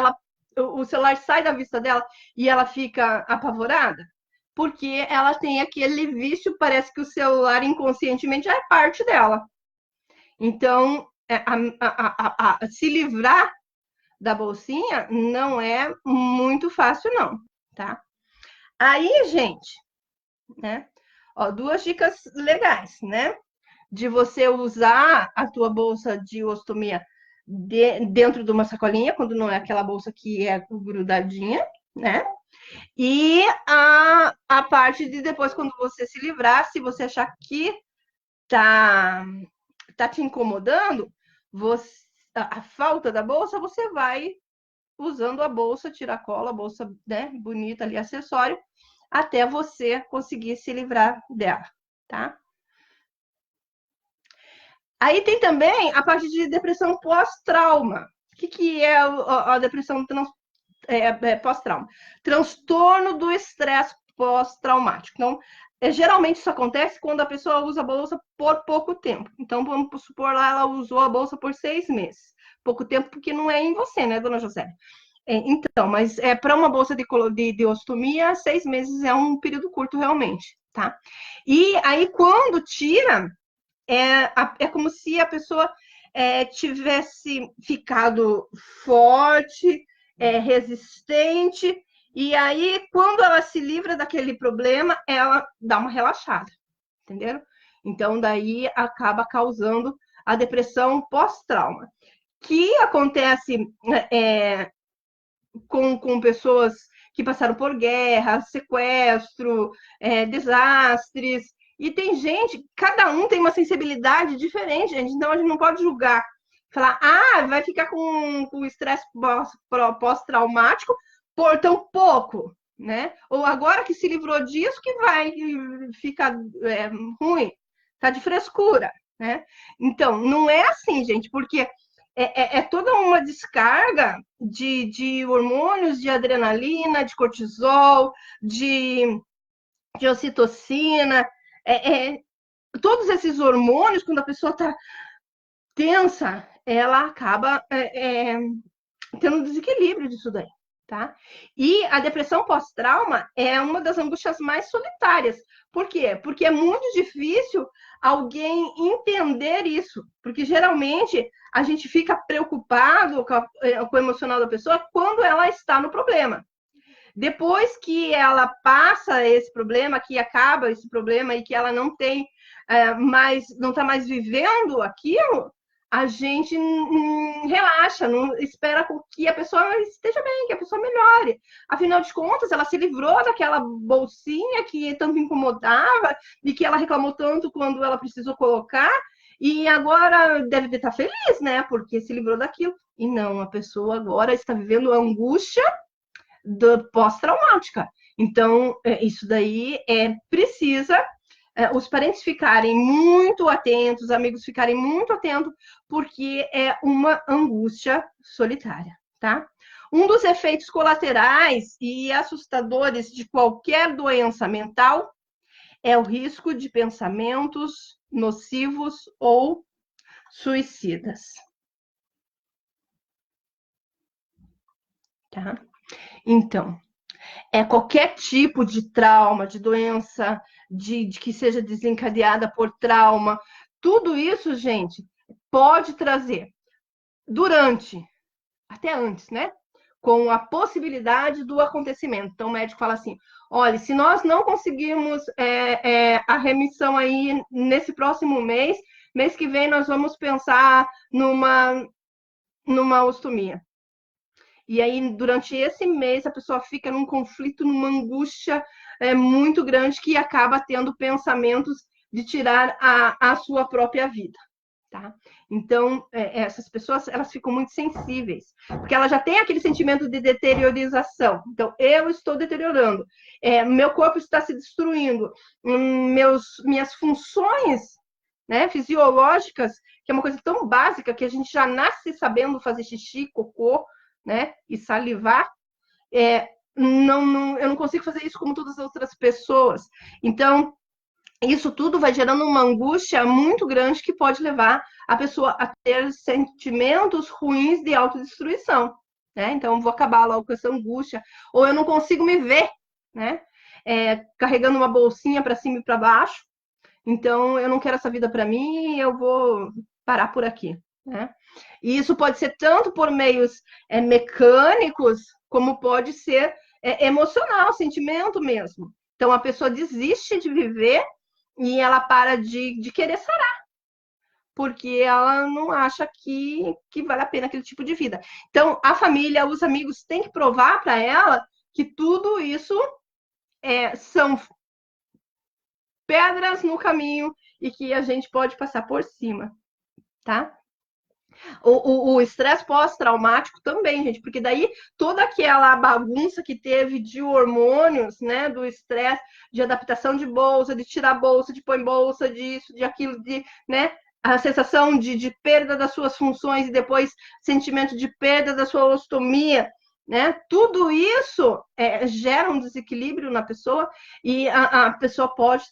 o celular sai da vista dela e ela fica apavorada, porque ela tem aquele vício, parece que o celular inconscientemente é parte dela. Então, se livrar da bolsinha não é muito fácil, não, tá? Aí, gente, né? Ó, duas dicas legais, né? De você usar a tua bolsa de ostomia dentro de uma sacolinha, quando não é aquela bolsa que é grudadinha, né? E a parte de depois, quando você se livrar, se você achar que tá, tá te incomodando, a falta da bolsa, você vai usando a bolsa, tiracola, a bolsa, né, bonita ali, acessório, até você conseguir se livrar dela, tá? Aí tem também a parte de depressão pós-trauma. O que é a depressão pós-trauma? Transtorno do estresse pós-traumático. Então, geralmente isso acontece quando a pessoa usa a bolsa por pouco tempo. Então, vamos supor lá, ela usou a bolsa por 6 meses. Pouco tempo porque não é em você, né, dona José? Então, mas para uma bolsa de ostomia, 6 meses é um período curto realmente, tá? E aí, quando tira, é como se a pessoa tivesse ficado forte, resistente, e aí, quando ela se livra daquele problema, ela dá uma relaxada, entenderam? Então, daí acaba causando a depressão pós-trauma, que acontece com pessoas que passaram por guerra, sequestro, desastres. E tem gente, cada um tem uma sensibilidade diferente, gente. Então a gente não pode julgar. Falar, vai ficar com estresse pós-traumático por tão pouco, né? Ou agora que se livrou disso que vai ficar ruim. Tá de frescura, né? Então, não é assim, gente, porque toda uma descarga de hormônios, de adrenalina, de cortisol, de ocitocina, todos esses hormônios, quando a pessoa está tensa, ela acaba tendo um desequilíbrio disso daí, tá? E a depressão pós-trauma é uma das angústias mais solitárias. Por quê? Porque é muito difícil alguém entender isso, porque geralmente a gente fica preocupado com o emocional da pessoa quando ela está no problema. Depois que ela passa esse problema, que acaba esse problema e que ela não tem não está mais vivendo aquilo, a gente relaxa, não espera que a pessoa esteja bem, que a pessoa melhore. Afinal de contas, ela se livrou daquela bolsinha que tanto incomodava e que ela reclamou tanto quando ela precisou colocar, e agora deve estar feliz, né? Porque se livrou daquilo. E não, a pessoa agora está vivendo a angústia pós-traumática. Então, isso daí precisa os parentes ficarem muito atentos, os amigos ficarem muito atentos, porque é uma angústia solitária, tá? Um dos efeitos colaterais e assustadores de qualquer doença mental é o risco de pensamentos nocivos ou suicidas. Tá? Então, qualquer tipo de trauma, de doença, de que seja desencadeada por trauma, tudo isso, gente, pode trazer durante, até antes, né? com a possibilidade do acontecimento. Então, o médico fala assim, olha, se nós não conseguirmos a remissão aí nesse próximo mês, mês que vem nós vamos pensar numa ostomia. E aí, durante esse mês, a pessoa fica num conflito, numa angústia muito grande, que acaba tendo pensamentos de tirar a sua própria vida. Tá? Então, essas pessoas, elas ficam muito sensíveis, porque ela já tem aquele sentimento de deteriorização. Então, eu estou deteriorando, meu corpo está se destruindo, minhas funções, né, fisiológicas, que é uma coisa tão básica, que a gente já nasce sabendo fazer xixi, cocô, né, e salivar, eu não consigo fazer isso como todas as outras pessoas. Então, isso tudo vai gerando uma angústia muito grande que pode levar a pessoa a ter sentimentos ruins de autodestruição, né? Então, vou acabar logo com essa angústia, ou eu não consigo me ver, né? Carregando uma bolsinha para cima e para baixo, então eu não quero essa vida para mim e eu vou parar por aqui, né? E isso pode ser tanto por meios mecânicos, como pode ser emocional, sentimento mesmo. Então, a pessoa desiste de viver e ela para de querer sarar, porque ela não acha que vale a pena aquele tipo de vida. Então, a família, os amigos têm que provar para ela que tudo isso são pedras no caminho e que a gente pode passar por cima, tá? O estresse pós-traumático também, gente, porque daí toda aquela bagunça que teve de hormônios, né, do estresse, de adaptação de bolsa, de tirar bolsa, de pôr bolsa, disso, de aquilo, né, a sensação de perda das suas funções e depois sentimento de perda da sua ostomia, né? Tudo isso gera um desequilíbrio na pessoa e a pessoa pode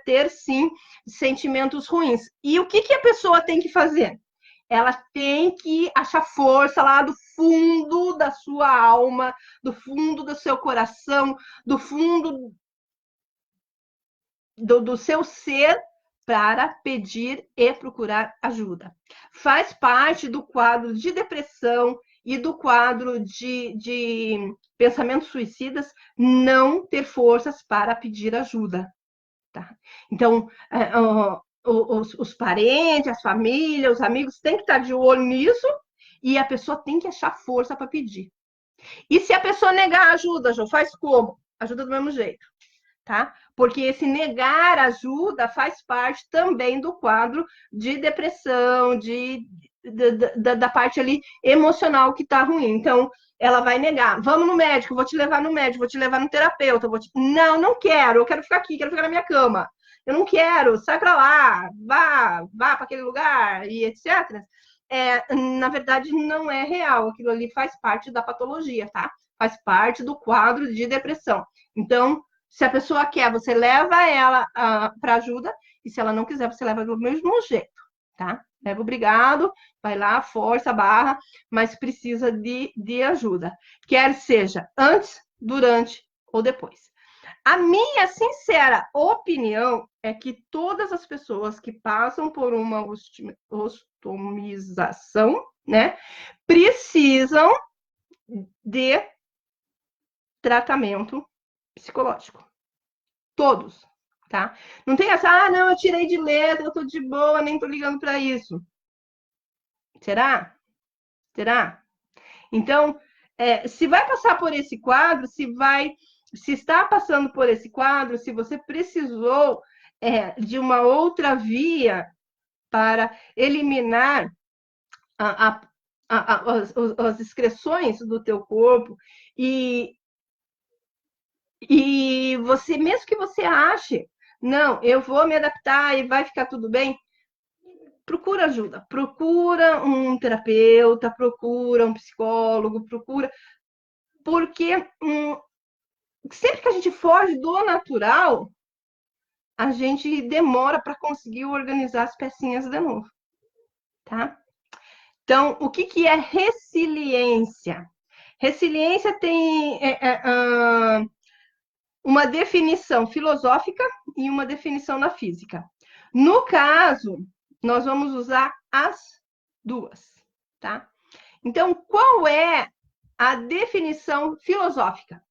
ter, sim, sentimentos ruins. E o que a pessoa tem que fazer? Ela tem que achar força lá do fundo da sua alma, do fundo do seu coração, do fundo do seu ser, para pedir e procurar ajuda. Faz parte do quadro de depressão e do quadro de pensamentos suicidas não ter forças para pedir ajuda. Tá? Então, os parentes, as famílias, os amigos têm que estar de olho nisso e a pessoa tem que achar força para pedir. E se a pessoa negar ajuda, Jo, faz como? Ajuda do mesmo jeito, tá? Porque esse negar ajuda faz parte também do quadro de depressão, da parte ali emocional que tá ruim. Então, ela vai negar. Vamos no médico, vou te levar no médico, vou te levar no terapeuta. Não, não quero, eu quero ficar aqui, quero ficar na minha cama. Eu não quero, sai para lá, vá para aquele lugar e etc. Na verdade, não é real. Aquilo ali faz parte da patologia, tá? Faz parte do quadro de depressão. Então, se a pessoa quer, você leva ela para ajuda, e se ela não quiser, você leva do mesmo jeito, tá? Leva obrigado, vai lá, força a barra, mas precisa de ajuda. Quer seja antes, durante ou depois. A minha sincera opinião é que todas as pessoas que passam por uma ostomização, né, precisam de tratamento psicológico. Todos, tá? Não tem essa, não, eu tirei de letra, eu tô de boa, nem tô ligando para isso. Será? Será? Então, se vai passar por esse quadro, se está passando por esse quadro, se você precisou de uma outra via para eliminar as excreções do teu corpo e você, mesmo que você ache, não, eu vou me adaptar e vai ficar tudo bem, procura ajuda, procura um terapeuta, procura um psicólogo, porque sempre que a gente foge do natural, a gente demora para conseguir organizar as pecinhas de novo, tá? Então, o que é resiliência? Resiliência tem uma definição filosófica e uma definição na física. No caso, nós vamos usar as duas, tá? Então, qual é a definição filosófica.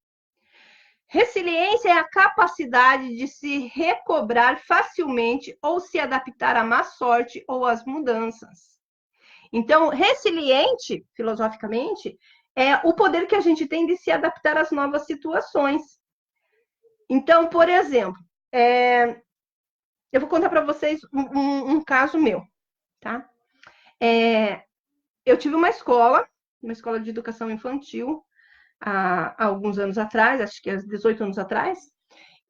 Resiliência é a capacidade de se recobrar facilmente ou se adaptar à má sorte ou às mudanças. Então, resiliente, filosoficamente, é o poder que a gente tem de se adaptar às novas situações. Então, por exemplo, eu vou contar para vocês um caso meu, tá? Eu tive uma escola de educação infantil, há alguns anos atrás, acho que há 18 anos atrás,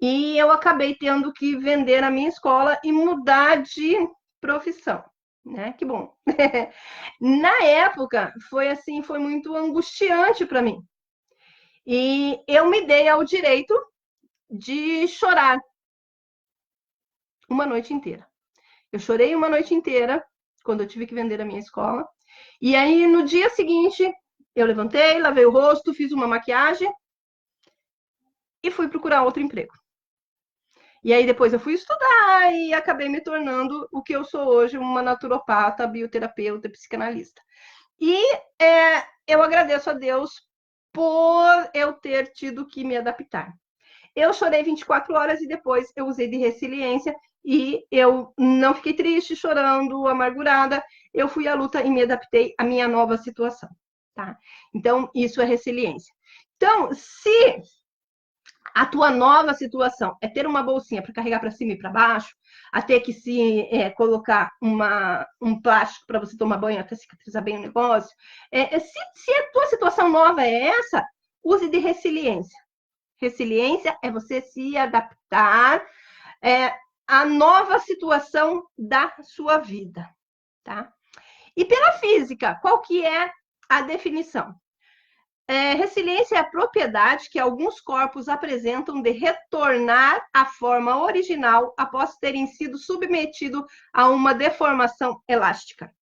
e eu acabei tendo que vender a minha escola e mudar de profissão, né? Que bom. Na época, foi muito angustiante para mim. E eu me dei ao direito de chorar uma noite inteira. Eu chorei uma noite inteira quando eu tive que vender a minha escola. E aí, no dia seguinte, eu levantei, lavei o rosto, fiz uma maquiagem e fui procurar outro emprego. E aí depois eu fui estudar e acabei me tornando o que eu sou hoje, uma naturopata, bioterapeuta, psicanalista. E eu agradeço a Deus por eu ter tido que me adaptar. Eu chorei 24 horas e depois eu usei de resiliência e eu não fiquei triste, chorando, amargurada. Eu fui à luta e me adaptei à minha nova situação, tá? Então, isso é resiliência. Então, se a tua nova situação é ter uma bolsinha para carregar para cima e para baixo, a ter que se colocar um plástico para você tomar banho até cicatrizar bem o negócio, se a tua situação nova é essa, use de resiliência. Resiliência é você se adaptar à nova situação da sua vida, tá? E pela física, qual que é a definição? Resiliência é a propriedade que alguns corpos apresentam de retornar à forma original após terem sido submetidos a uma deformação elástica.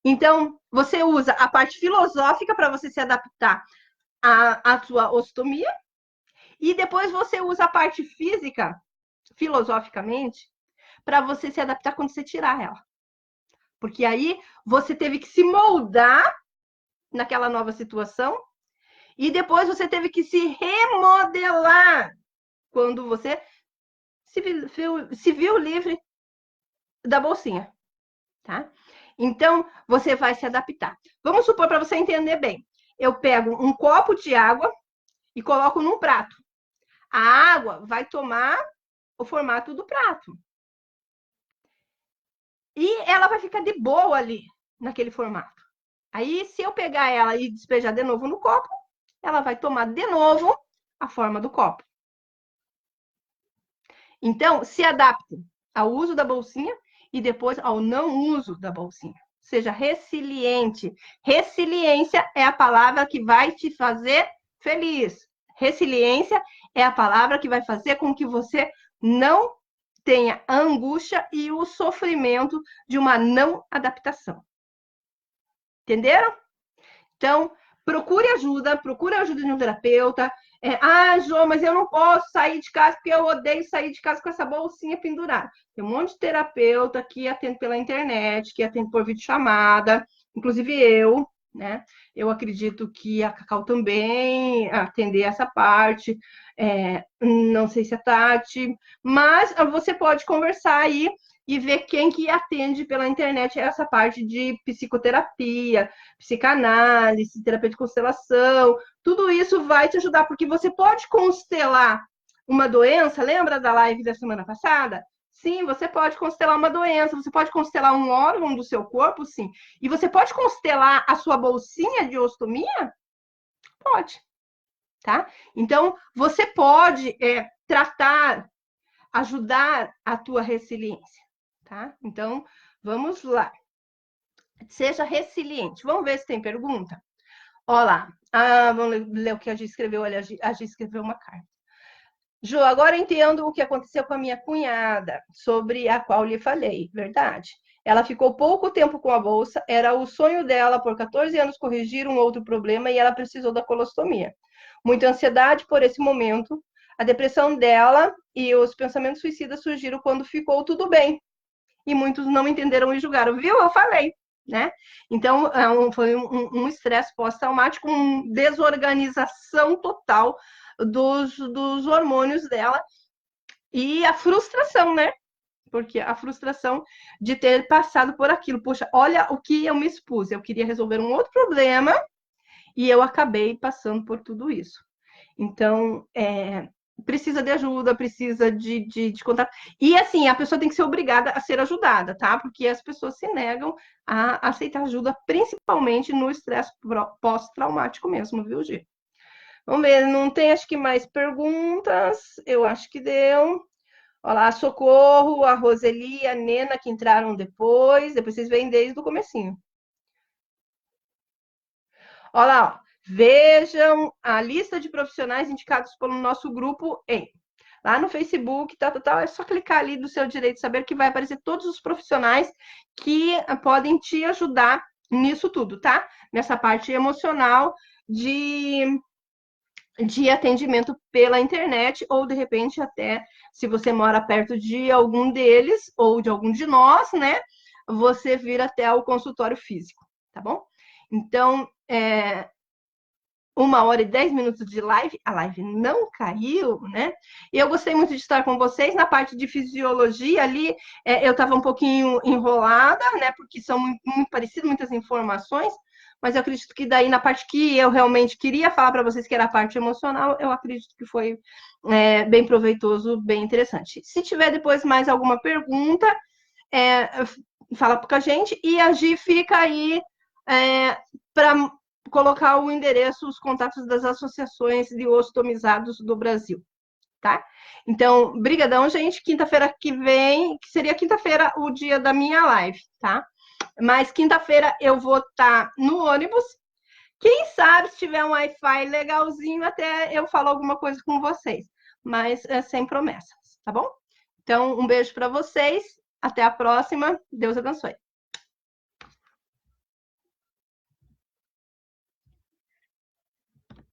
Então, você usa a parte filosófica para você se adaptar à sua ostomia, e depois você usa a parte física, filosoficamente, para você se adaptar quando você tirar ela. Porque aí você teve que se moldar naquela nova situação e depois você teve que se remodelar quando você se viu livre da bolsinha, tá? Então, você vai se adaptar. Vamos supor, para você entender bem, eu pego um copo de água e coloco num prato. A água vai tomar o formato do prato. E ela vai ficar de boa ali, naquele formato. Aí, se eu pegar ela e despejar de novo no copo, ela vai tomar de novo a forma do copo. Então, se adapte ao uso da bolsinha e depois ao não uso da bolsinha. Seja resiliente. Resiliência é a palavra que vai te fazer feliz. Resiliência é a palavra que vai fazer com que você não tenha a angústia e o sofrimento de uma não adaptação. Entenderam? Então, procure ajuda de um terapeuta. Jô, mas eu não posso sair de casa porque eu odeio sair de casa com essa bolsinha pendurada. Tem um monte de terapeuta que atende pela internet, que atende por videochamada, inclusive eu, né? Eu acredito que a Cacau também atender essa parte. Não sei se a Tati, mas você pode conversar aí e ver quem que atende pela internet essa parte de psicoterapia, psicanálise, terapia de constelação. Tudo isso vai te ajudar, porque você pode constelar uma doença. Lembra da live da semana passada? Sim, você pode constelar uma doença, você pode constelar um órgão do seu corpo, sim. E você pode constelar a sua bolsinha de ostomia? Pode, tá? Então, você pode tratar, ajudar a tua resiliência, tá? Então, vamos lá. Seja resiliente. Vamos ver se tem pergunta? Olha lá. Vamos ler o que a Gi escreveu. Olha, a Gi escreveu uma carta. Jô, agora entendo o que aconteceu com a minha cunhada, sobre a qual lhe falei. Verdade. Ela ficou pouco tempo com a bolsa, era o sonho dela por 14 anos corrigir um outro problema e ela precisou da colostomia. Muita ansiedade por esse momento. A depressão dela e os pensamentos suicidas surgiram quando ficou tudo bem. E muitos não entenderam e julgaram. Viu? Eu falei. né? Então, foi um estresse pós-traumático, uma desorganização total dos hormônios dela e a frustração, né? Porque a frustração de ter passado por aquilo. Poxa, olha o que eu me expus. Eu queria resolver um outro problema e eu acabei passando por tudo isso. Então, precisa de ajuda, precisa de contato. E assim, a pessoa tem que ser obrigada a ser ajudada, tá? Porque as pessoas se negam a aceitar ajuda, principalmente no estresse pós-traumático mesmo, viu, Gi? Vamos ver, não tem acho que mais perguntas. Eu acho que deu. Olá, Socorro, a Roseli, a Nena, que entraram depois. Depois vocês vêm desde o comecinho. Olha lá, ó. Vejam a lista de profissionais indicados pelo nosso grupo lá no Facebook, tal. É só clicar ali do seu direito de saber que vai aparecer todos os profissionais que podem te ajudar nisso tudo, tá? Nessa parte emocional de atendimento pela internet, ou de repente até se você mora perto de algum deles ou de algum de nós, né? Você vir até o consultório físico, tá bom? Então, 1h10 de live, a live não caiu, né? E eu gostei muito de estar com vocês na parte de fisiologia ali. Eu estava um pouquinho enrolada, né? Porque são muito parecidas, muitas informações, mas eu acredito que daí na parte que eu realmente queria falar para vocês, que era a parte emocional, eu acredito que foi bem proveitoso, bem interessante. Se tiver depois mais alguma pergunta, fala com a gente e a Gi fica aí para colocar o endereço, os contatos das associações de ostomizados do Brasil, tá? Então, brigadão, gente. Quinta-feira que vem, que seria quinta-feira o dia da minha live, tá? Mas quinta-feira eu vou estar no ônibus. Quem sabe se tiver um Wi-Fi legalzinho, até eu falo alguma coisa com vocês. Mas sem promessas, tá bom? Então, um beijo para vocês. Até a próxima. Deus abençoe.